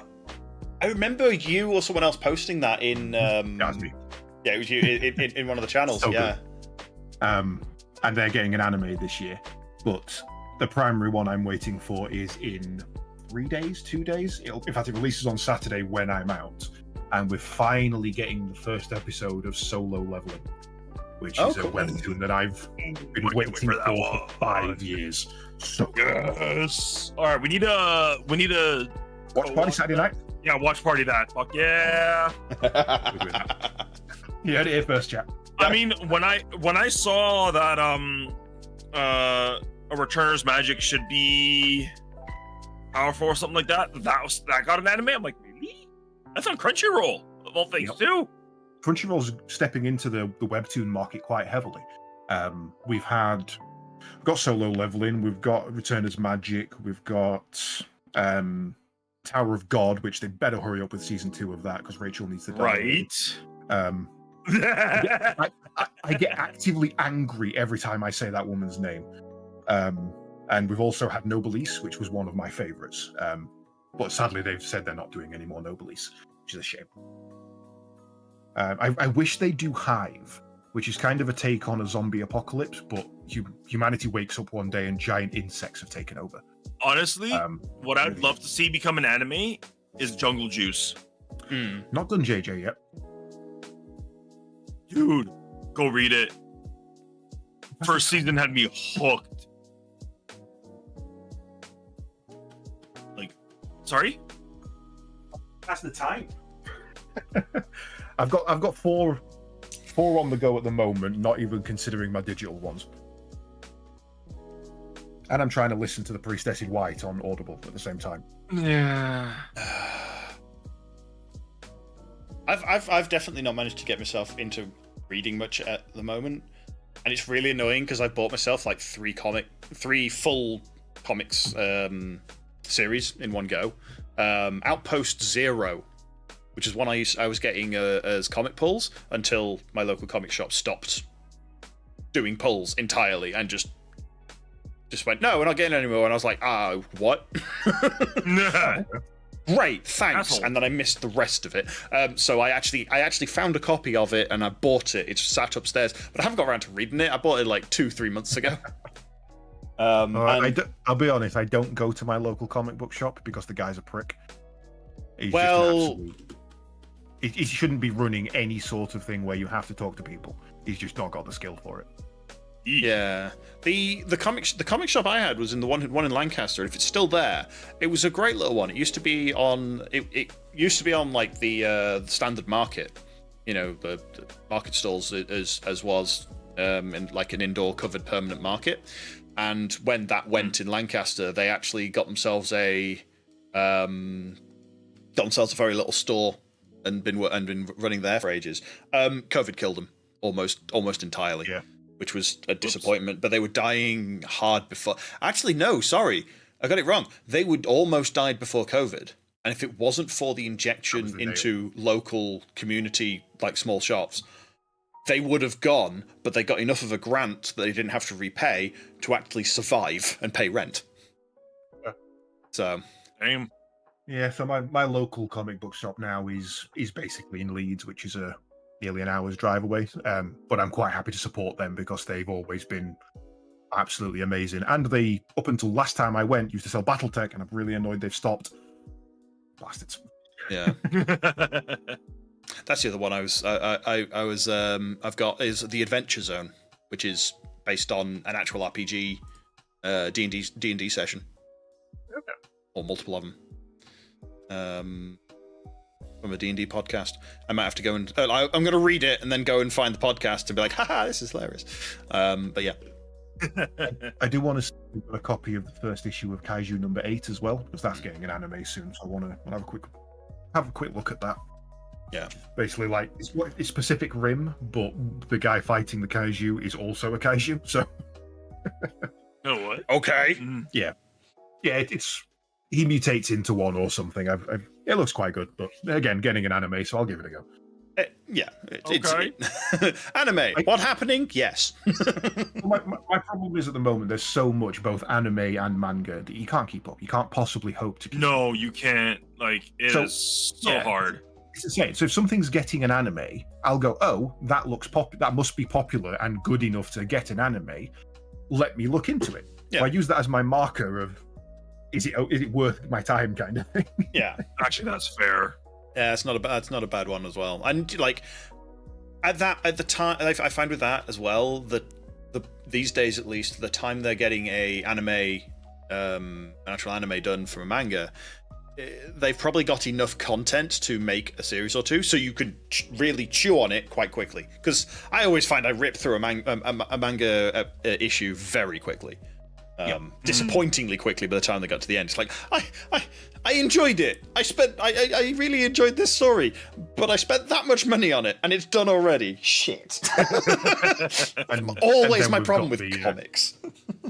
I remember you or someone else posting that in... That was me. Yeah, it was you in one of the channels, so yeah. And they're getting an anime this year, but the primary one I'm waiting for is in 2 days. In fact, it releases on Saturday when I'm out, and we're finally getting the first episode of Solo Leveling, which is a webtoon that I've been waiting for 5 years. So yes. All right, we need a watch party Saturday night. Yeah, watch party that. Fuck yeah. You heard it here first, chat. I mean, when I saw that a Returner's Magic should be powerful or something like that, that got an anime. I'm like, really? That's on Crunchyroll, of all things, Yep. too. Crunchyroll's stepping into the webtoon market quite heavily. We've got Solo Leveling, we've got Returners Magic, we've got Tower of God, which they better hurry up with season 2 of that because Rachel needs to die. Right. I get actively angry every time I say that woman's name. And we've also had Noblesse, which was one of my favorites. But sadly, they've said they're not doing any more Noblesse, which is a shame. I wish they do Hive, which is kind of a take on a zombie apocalypse, but humanity wakes up one day and giant insects have taken over. Honestly, what I'd love to see become an anime is Jungle Juice. Not done JJ yet. Dude, go read it. First season had me hooked. Like, sorry? That's the time. I've got four on the go at the moment, not even considering my digital ones. And I'm trying to listen to The Priestess in White on Audible at the same time. Yeah. I've definitely not managed to get myself into reading much at the moment, and it's really annoying because I bought myself like three full comics series in one go. Outpost Zero, which is one I was getting as comic pulls until my local comic shop stopped doing pulls entirely and just went, no, we're not getting any more. And I was like, what? Great, thanks. Asshole. And then I missed the rest of it. So I actually found a copy of it and I bought it. It's sat upstairs, but I haven't got around to reading it. I bought it like 2-3 months ago. I'll be honest, I don't go to my local comic book shop because the guy's a prick. He's he shouldn't be running any sort of thing where you have to talk to people. He's just not got the skill for it. Yeah, the comic shop I had was in the one in Lancaster. If it's still there, it was a great little one. It used to be on like the standard market, the market stalls as was in like an indoor covered permanent market. And when that went in Lancaster, they actually got themselves a very little store and been running there for ages. COVID killed them almost entirely. Yeah. Which was a disappointment, but they were dying hard before. Actually, no, sorry, I got it wrong. They would almost died before COVID, and if it wasn't for the injection into local community, like small shops, they would have gone. But they got enough of a grant that they didn't have to repay to actually survive and pay rent. Yeah. So, Damn. Yeah, so my local comic book shop now is basically in Leeds, which is nearly an hour's drive away. But I'm quite happy to support them because they've always been absolutely amazing. And they, up until last time I went, used to sell BattleTech, and I'm really annoyed they've stopped. Bastards. yeah. That's the other one I've got is the Adventure Zone, which is based on an actual RPG D&D session. Okay. Or multiple of them. From a D&D podcast. I might have to go and I'm going to read it and then go and find the podcast and be like, haha, this is hilarious. But yeah. I do want to see a copy of the first issue of Kaiju number 8 as well, because that's getting an anime soon, so I want to have a quick look at that. Yeah. Basically, like, it's Pacific Rim, but the guy fighting the Kaiju is also a Kaiju, so... Oh, what? Okay. Yeah, it's he mutates into one or something. It looks quite good, but again, getting an anime, so I'll give it a go. Yeah. Okay. Anime. What happening? Yes. my problem is at the moment there's so much both anime and manga that you can't keep up. You can't possibly hope to keep No, up. you can't. Like, it is so hard. It's the same. So if something's getting an anime, I'll go, oh, that looks that must be popular and good enough to get an anime. Let me look into it. Yeah. So I use that as my marker of is it worth my time kind of thing. Yeah. Actually, that's fair. Yeah, it's not a bad one as well. And like at the time, I find with that as well that these days at least, the time they're getting an actual anime done from a manga, they've probably got enough content to make a series or two, so you could really chew on it quite quickly. Because I always find I rip through a manga issue very quickly. disappointingly quickly by the time they got to the end. It's like I enjoyed it. I really enjoyed this story, but I spent that much money on it and it's done already. Shit. Always my problem with comics.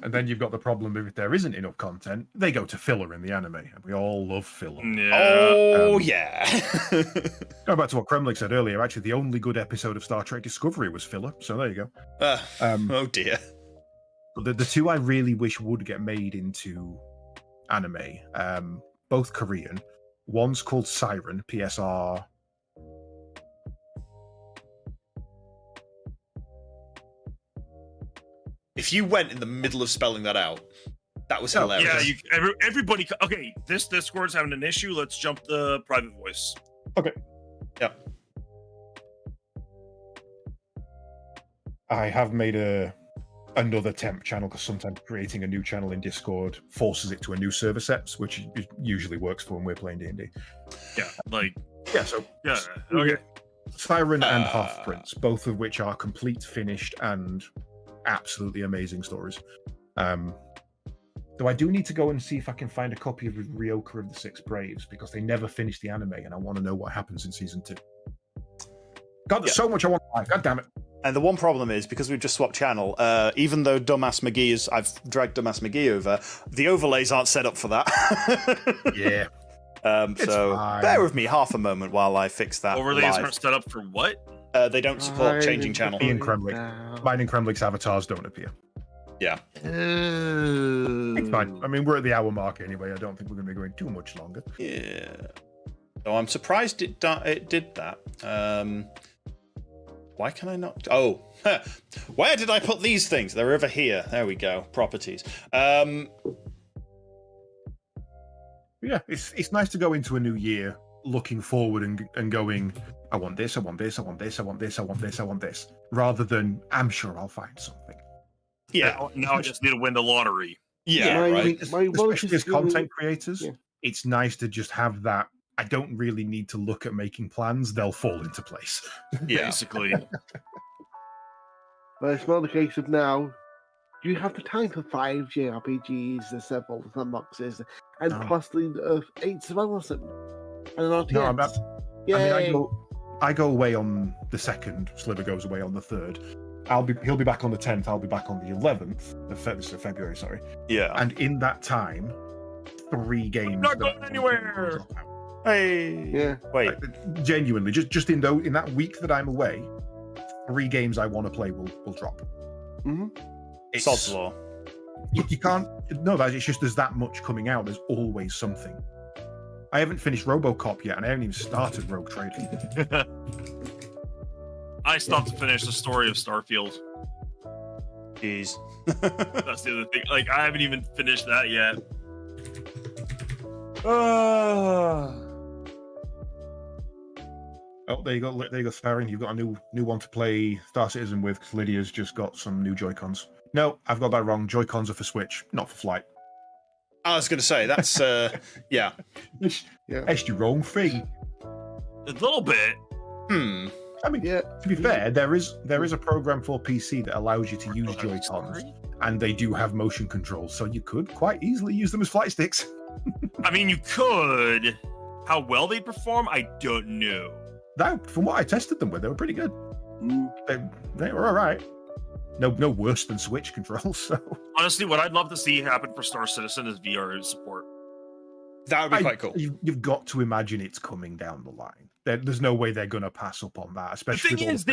And then you've got the problem if there isn't enough content, they go to filler in the anime, and we all love filler. Yeah. Yeah. Going back to what Kremlik said earlier, actually, the only good episode of Star Trek Discovery was filler. So there you go. Oh dear. But the two I really wish would get made into anime, both Korean. One's called Siren, PSR. If you went in the middle of spelling that out, that was hilarious. Yeah, everybody. Okay, this Discord's having an issue. Let's jump the private voice. Okay. Yeah. I have made another temp channel because sometimes creating a new channel in Discord forces it to a new server sets, which usually works for when we're playing D&D. Yeah, Okay. Siren and Half Prince, both of which are complete, finished, and absolutely amazing stories. Though I do need to go and see if I can find a copy of Ryoka of the Six Braves because they never finished the anime, and I want to know what happens in season 2. God, there's so much I want to buy. God damn it. And the one problem is, because we've just swapped channel, even though Dumbass McGee is, I've dragged Dumbass McGee over, the overlays aren't set up for that. Yeah. So fine. bear with me half a moment while I fix that. Overlays aren't set up for what? They don't support changing channel. Mine and Kremlik's avatars don't appear. Yeah. It's fine. I mean, we're at the hour mark anyway. I don't think we're going to be going too much longer. Yeah. So I'm surprised it did that. Why can I not? Oh, where did I put these things? They're over here. There we go. Properties. Yeah, it's nice to go into a new year looking forward and going, I want this, I want this, I want this, I want this, I want this, I want this, rather than I'm sure I'll find something. Yeah. Now I just need to win the lottery. Yeah, right. Especially as content creators, it's nice to just have that. I don't really need to look at making plans; they'll fall into place. Yeah. Basically. But it's more the case of now. Do you have the time for 5 JRPGs, the several sandboxes, and possibly 8 survival and an RTS? No, I mean, I go away on the 2nd. Sliver goes away on the 3rd. He'll be back on the 10th. I'll be back on the 11th. This is February, sorry. Yeah. And in that time, 3 games. I'm not going anywhere. Hey. Yeah. Wait. Genuinely, just in that week that I'm away, 3 games I want to play will drop. Mm-hmm. Sod's Law. You can't. No, it's just there's that much coming out. There's always something. I haven't finished RoboCop yet, and I haven't even started Rogue Trading. I stopped to finish the story of Starfield. Jeez. That's the other thing. Like, I haven't even finished that yet. Oh, there you go, Sarin. You've got a new one to play Star Citizen with, because Lydia's just got some new Joy-Cons. No, I've got that wrong. Joy-Cons are for Switch, not for Flight. I was going to say, that's, yeah. It's the wrong thing. A little bit. I mean, to be fair, there is a program for PC that allows you to use Joy-Cons, and they do have motion controls, so you could quite easily use them as flight sticks. I mean, you could. How well they perform, I don't know. From what I tested them with, they were pretty good. They were all right. No worse than Switch controls. So honestly, what I'd love to see happen for Star Citizen is VR support. That would be quite cool. You've got to imagine it's coming down the line. There's no way they're going to pass up on that. Especially the thing is,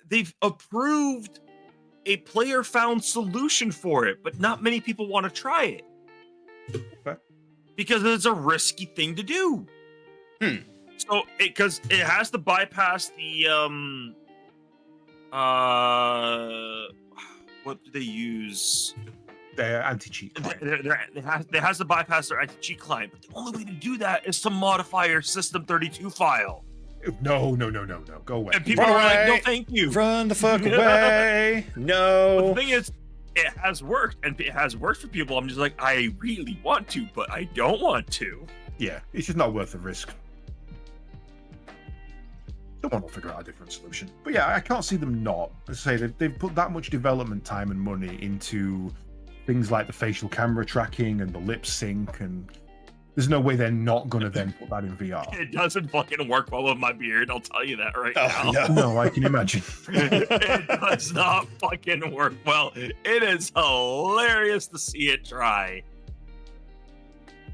they've approved a player-found solution for it, but not many people want to try it. Okay. Because it's a risky thing to do. So, because it has to bypass the what do they use? Their anti-cheat client. It has to bypass their anti-cheat client, but the only way to do that is to modify your System32 file. No. Go away. And people are like, no, thank you. Run the fuck away. No. But the thing is, it has worked, and it has worked for people. I'm just like, I really want to, but I don't want to. Yeah, it's just not worth the risk. Someone will figure out a different solution. But yeah, I can't see them not. As I say, they've put that much development time and money into things like the facial camera tracking and the lip sync, and there's no way they're not going to then put that in VR. It doesn't fucking work well with my beard. I'll tell you that right now. No, I can imagine. It does not fucking work well. It is hilarious to see it try.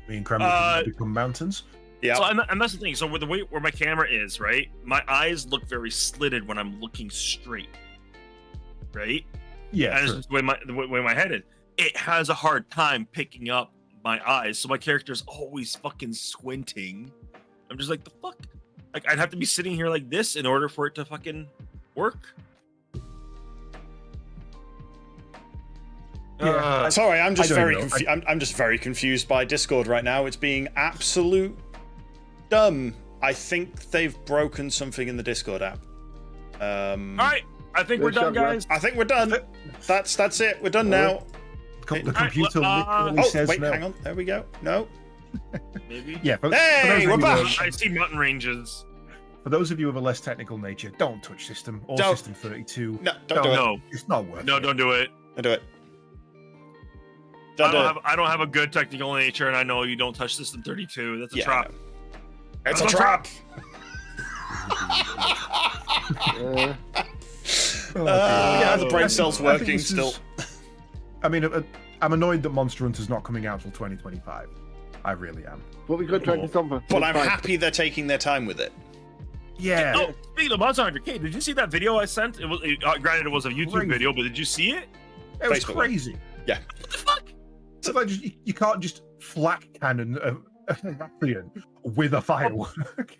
Me and Kremlin become mountains. Yeah. So, and that's the thing. So, with the way where my camera is, right, my eyes look very slitted when I'm looking straight. Right? Yeah. And it's just the way my head is. It has a hard time picking up my eyes, so my character's always fucking squinting. I'm just like, the fuck? Like, I'd have to be sitting here like this in order for it to fucking work. Sorry, I'm just I'm just very confused by Discord right now. It's being absolute dumb. I think they've broken something in the Discord app. All right, I think we're done, guys. I think we're done. That's it. We're done now. The computer literally says wait, no. hang on. There we go. No. Maybe. Yeah. Hey, we're back. I see mountain ranges. For those of you of a less technical nature, don't touch system or Don't. system 32. No, don't do it. No, It's not worth it. don't do it. Don't do it. I don't have a good technical nature, and I know you don't touch system 32. That's a trap. It's a trap. Yeah, the brain cell's working still. I mean, I'm annoyed that Monster Hunter's not coming out till 2025. I really am. But we could drag this on for. But I'm happy they're taking their time with it. Yeah. Oh, speaking of Monster Hunter, Caede, did you see that video I sent? Granted, it was a YouTube Crazy. video, but did you see it? It was Facebook. crazy. Yeah. What the fuck? So like, you can't just flak cannon a Rathian with a firework.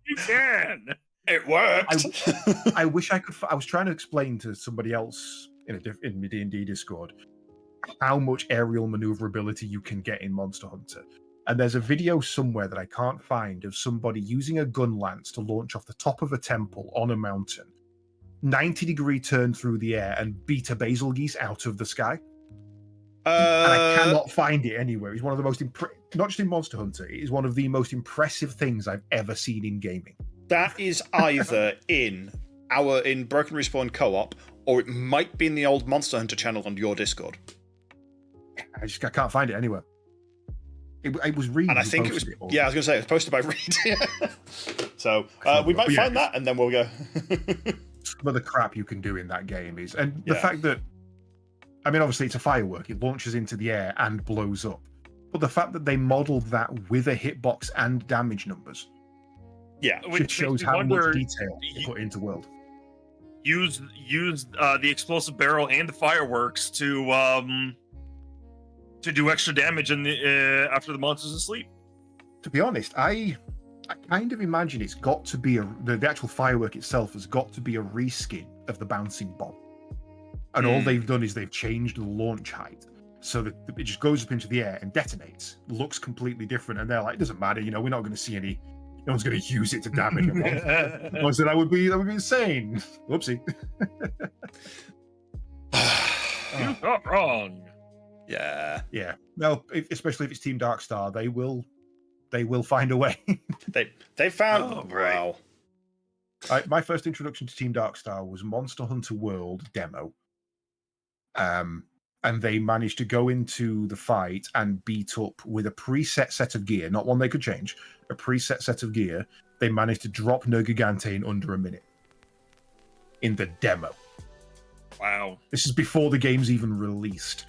You can. It worked. I wish I could. I was trying to explain to somebody else in my D&D Discord how much aerial maneuverability you can get in Monster Hunter. And there's a video somewhere that I can't find of somebody using a gun lance to launch off the top of a temple on a mountain, 90-degree turn through the air, and beat a basil geese out of the sky. And I cannot find it anywhere. It's one of the most not just in Monster Hunter, it is one of the most impressive things I've ever seen in gaming. That is either in Broken Respawn co-op, or it might be in the old Monster Hunter channel on your Discord. I can't find it anywhere. It was Reed. And I think it was. Yeah, I was going to say it was posted by Reed. So we might find that, and then we'll go. Some of the crap you can do in that game is, and the fact that, I mean, obviously it's a firework. It launches into the air and blows up. But the fact that they modeled that with a hitbox and damage numbers, which shows how much detail they put into world. Use the explosive barrel and the fireworks to do extra damage after the monster's asleep. To be honest, I kind of imagine it's got to be the actual firework itself has got to be a reskin of the bouncing bomb, and all they've done is they've changed the launch height so that it just goes up into the air and detonates. Looks completely different, and they're like, it doesn't matter, we're not going to see any. No one's going to use it to damage a monster. I said that would be insane. Whoopsie. You're not wrong. Yeah. Well, especially if it's Team Darkstar, they will find a way. they found. Wow. My first introduction to Team Darkstar was Monster Hunter World demo. And they managed to go into the fight and beat up with a preset set of gear, not one they could change, a preset set of gear. They managed to drop Nergigante in under a minute in the demo. Wow. This is before the game's even released.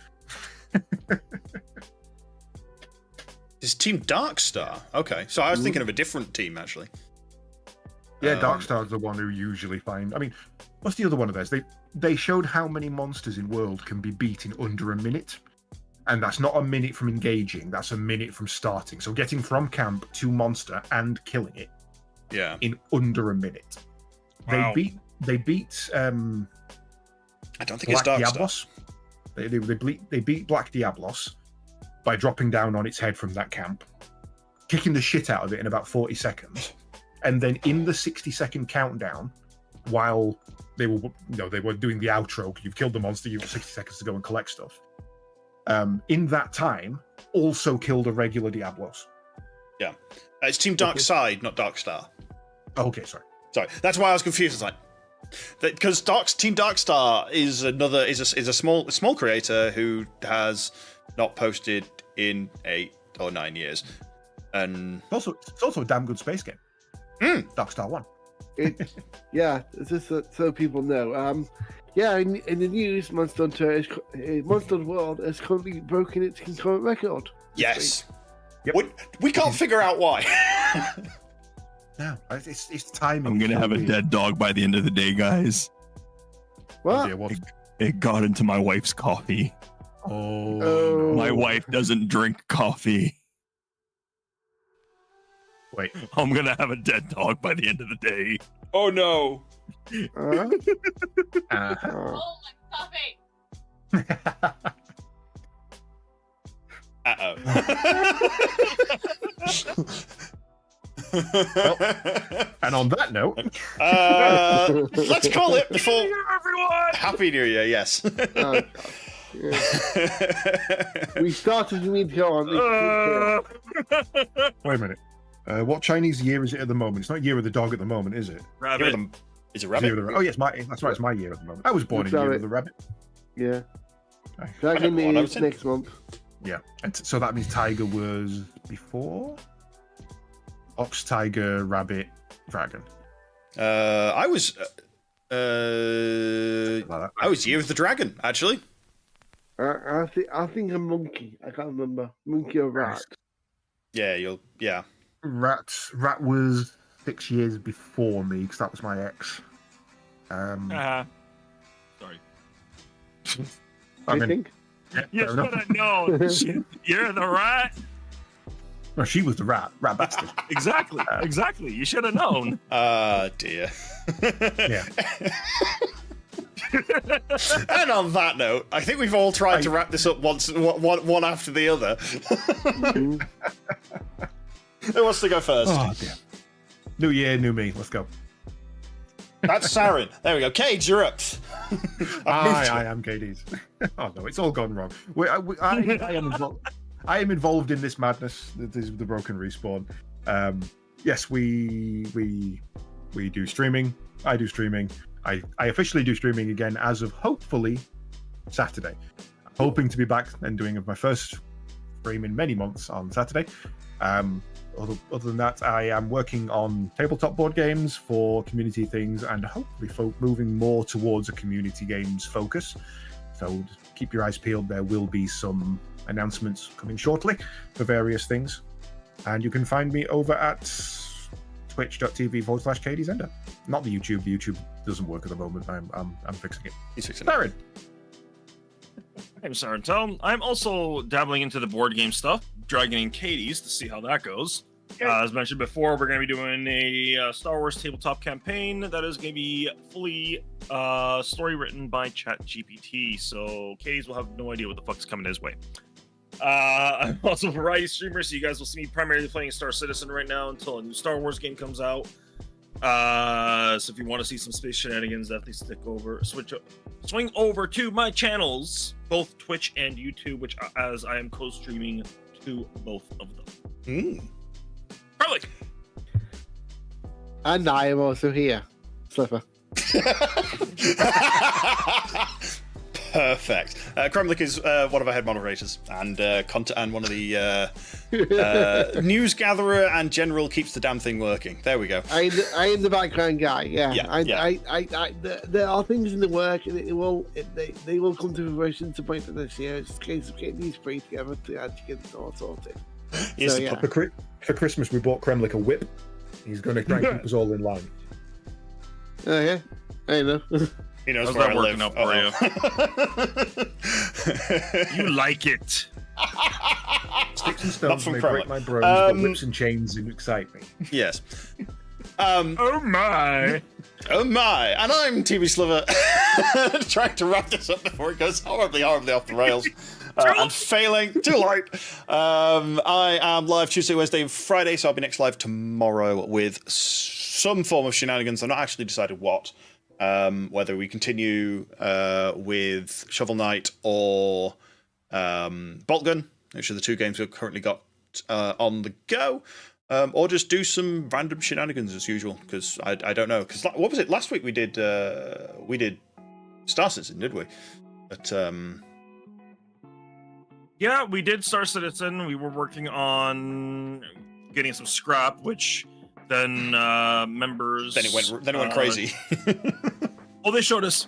It's Team Darkstar. Okay, so I was thinking of a different team actually. Yeah, Darkstar's the one who usually find. I mean, what's the other one of theirs? They showed how many monsters in World can be beat in under a minute, and that's not a minute from engaging. That's a minute from starting. So getting from camp to monster and killing it, in under a minute. Wow. They beat. I don't think Black it's Darkstar. Diablos. They beat Black Diablos by dropping down on its head from that camp, kicking the shit out of it in about 40 seconds, and then in the 60-second countdown, while they were doing the outro, you've killed the monster, you've got 60 seconds to go and collect stuff. In that time, also killed a regular Diablos. Yeah, it's Team Darkside, not Darkstar. Oh, okay, sorry. That's why I was confused. It's like, Because Team Darkstar is a small creator who has not posted in 8 or 9 years, and It's also a damn good space game. Darkstar 1. Yeah, it's just so people know. Yeah, in the news, Monster Hunter World has currently broken its concurrent record. yes, Yep. we can't figure out why. No, it's timing. I'm gonna have a dead dog by the end of the day, guys. What? Dear, what? It got into my wife's coffee. Oh, Oh. My wife doesn't drink coffee. wait. I'm gonna have a dead dog by the end of the day. Oh no! Uh, Uh-huh. oh. And on that note, let's call it before. Everyone! Happy New Year, yes. Oh, God. Yeah. We started, you mean to go on. wait a minute. What Chinese year is it at the moment? It's not Year of the Dog at the moment, is it? Rabbit. Is it It's Year rabbit? of the, oh, yes, that's right. It's my year at the moment. I was born in It's Year rabbit. of the Rabbit. Yeah. Okay. Dragon I don't know what I is was in. next month. Yeah, and so that means Tiger was before Ox, Tiger, Rabbit, Dragon. I was. Something like that. I was Year of the Dragon, actually. I think a monkey. I can't remember. Monkey or rat. Yeah. Rat was 6 years before me because that was my ex. Sorry. I I mean, think. yeah, You fair should enough. have known. You're the rat. No, she was the rat bastard. Exactly. You should have known. Ah, dear. Yeah. And on that note, I think we've all tried to wrap this up one after the other. Who wants to go first? Oh dear. New year, new me. Let's go. That's Sarin. There we go. Caedes, you're up. I am Caedes. Oh no, it's all gone wrong. I am involved in this madness. This is the broken respawn. Yes, we do streaming. I do streaming. I officially do streaming again as of hopefully Saturday. I'm hoping to be back and doing my first stream in many months on Saturday. Other than that, I am working on tabletop board games for community things and hopefully moving more towards a community games focus. So keep your eyes peeled. There will be some announcements coming shortly for various things. And you can find me over at twitch.tv/CaedesEnder. Not the YouTube. The YouTube doesn't work at the moment. I'm fixing it. He's fixing it. Sarin. I'm SarinTal. I'm also dabbling into the board game stuff, dragging in Caedes to see how that goes. As mentioned before, we're going to be doing a Star Wars tabletop campaign that is going to be fully story written by ChatGPT, so Caedes will have no idea what the fuck's coming his way. I'm also a variety streamer, so you guys will see me primarily playing Star Citizen right now until a new Star Wars game comes out. So if you want to see some space shenanigans, definitely swing over to my channels, both Twitch and YouTube, which as I am co-streaming to both of them. Carly. And I am also here. Sliver. Perfect. Kremlik is one of our head moderators and one of the news gatherer and general keeps the damn thing working. There we go. I am the background guy. Yeah. Yeah. There are things in the work, and they will come to fruition at some point in this year. It's just a case of getting these three together to actually get it all sorted. Here's So, the yeah. puppet. For Christmas, we bought Kremlik a whip. He's going to try and keep us all in line. Oh yeah, I know. He knows How's where that I working live. out for you? You like it. Sticks and Not stones from may Kremlik. break my bones, but whips and chains excite me. Yes. Oh my! Oh my! And I'm TBSliver, trying to wrap this up before it goes horribly off the rails. I'm failing. Too late. I am live Tuesday, Wednesday, and Friday, so I'll be next live tomorrow with some form of shenanigans. I've not actually decided what. Whether we continue with Shovel Knight or Bolt Gun, which are the two games we've currently got on the go. or just do some random shenanigans as usual. Because I don't know. Because what was it last week? We did Star Citizen, did we? But yeah, we did Star Citizen. We were working on getting some scrap, which then members. Then it went crazy. Well, they showed us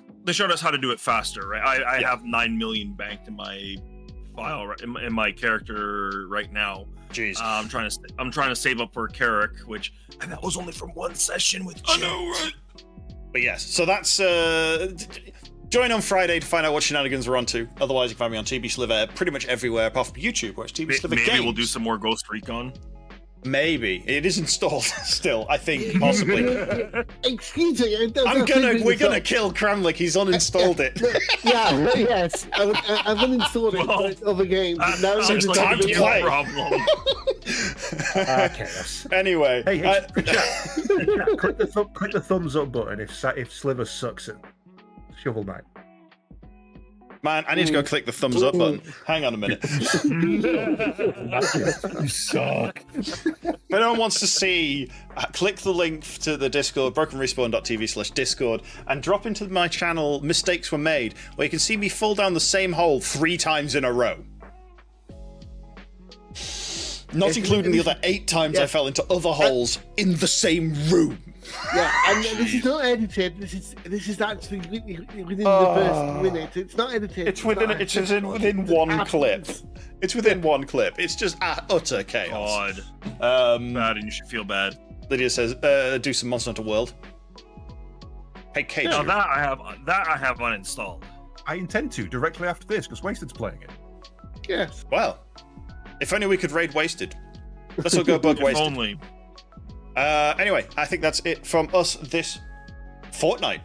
how to do it faster, right? I have 9 million banked in my file, in my character right now. Jeez. I'm trying to save up for Carrick, and that was only from one session with. I know, right? But yes, so that's join on Friday to find out what shenanigans we're on to. Otherwise, you can find me on TBSliver pretty much everywhere apart from YouTube, where it's TBSliver Maybe Games. we'll do some more Ghost Recon. Maybe it is installed still. I think possibly. Excuse me. We're gonna kill Kramlik. He's uninstalled it. Yes. I've uninstalled it for its other games. Now So it's time to play. Problem. Chaos. Anyway, Hey, click the thumbs up button if Sliver sucks at Shovel Knight. man, I need to go click the thumbs up button. Hang on a minute. You suck. If anyone wants to see, click the link to the Discord, brokenrespawn.tv/Discord, and drop into my channel Mistakes Were Made, where you can see me fall down the same hole 3 times in a row. Not including the other 8 times I fell into other holes in the same room. Yeah, and this is not edited. This is actually within the first minute. It's not edited. It's within one clip. It's within one clip. It's just utter chaos. God. Bad, and you should feel bad. Lydia says, "Do some Monster Hunter World." Hey, Kate. No, that I have uninstalled. I intend to directly after this because Wasted's playing it. Yes. Well, if only we could raid Wasted. Let's all go bug If Wasted. only. Anyway, I think that's it from us this fortnight.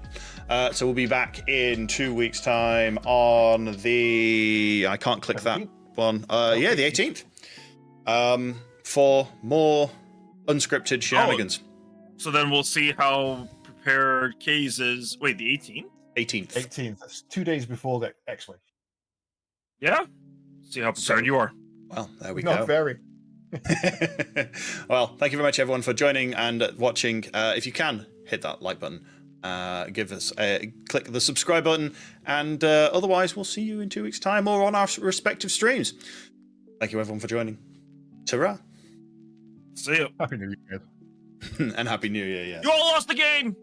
So we'll be back in 2 weeks' time on the... I can't click that one. Yeah, the 18th. For more unscripted shenanigans. So then we'll see how prepared Caedes is. Wait, the 18th? 18th. 18th. That's 2 days before the X-Wing. Yeah? See how prepared you are. Well, there we Not go. very. Well, thank you very much, everyone, for joining and watching. If you can, hit that like button. Give us click the subscribe button, and otherwise we'll see you in 2 weeks' time or on our respective streams. Thank you, everyone, for joining. Ta-ra. See you. Happy New Year. And Happy New Year, yeah. You all lost the game!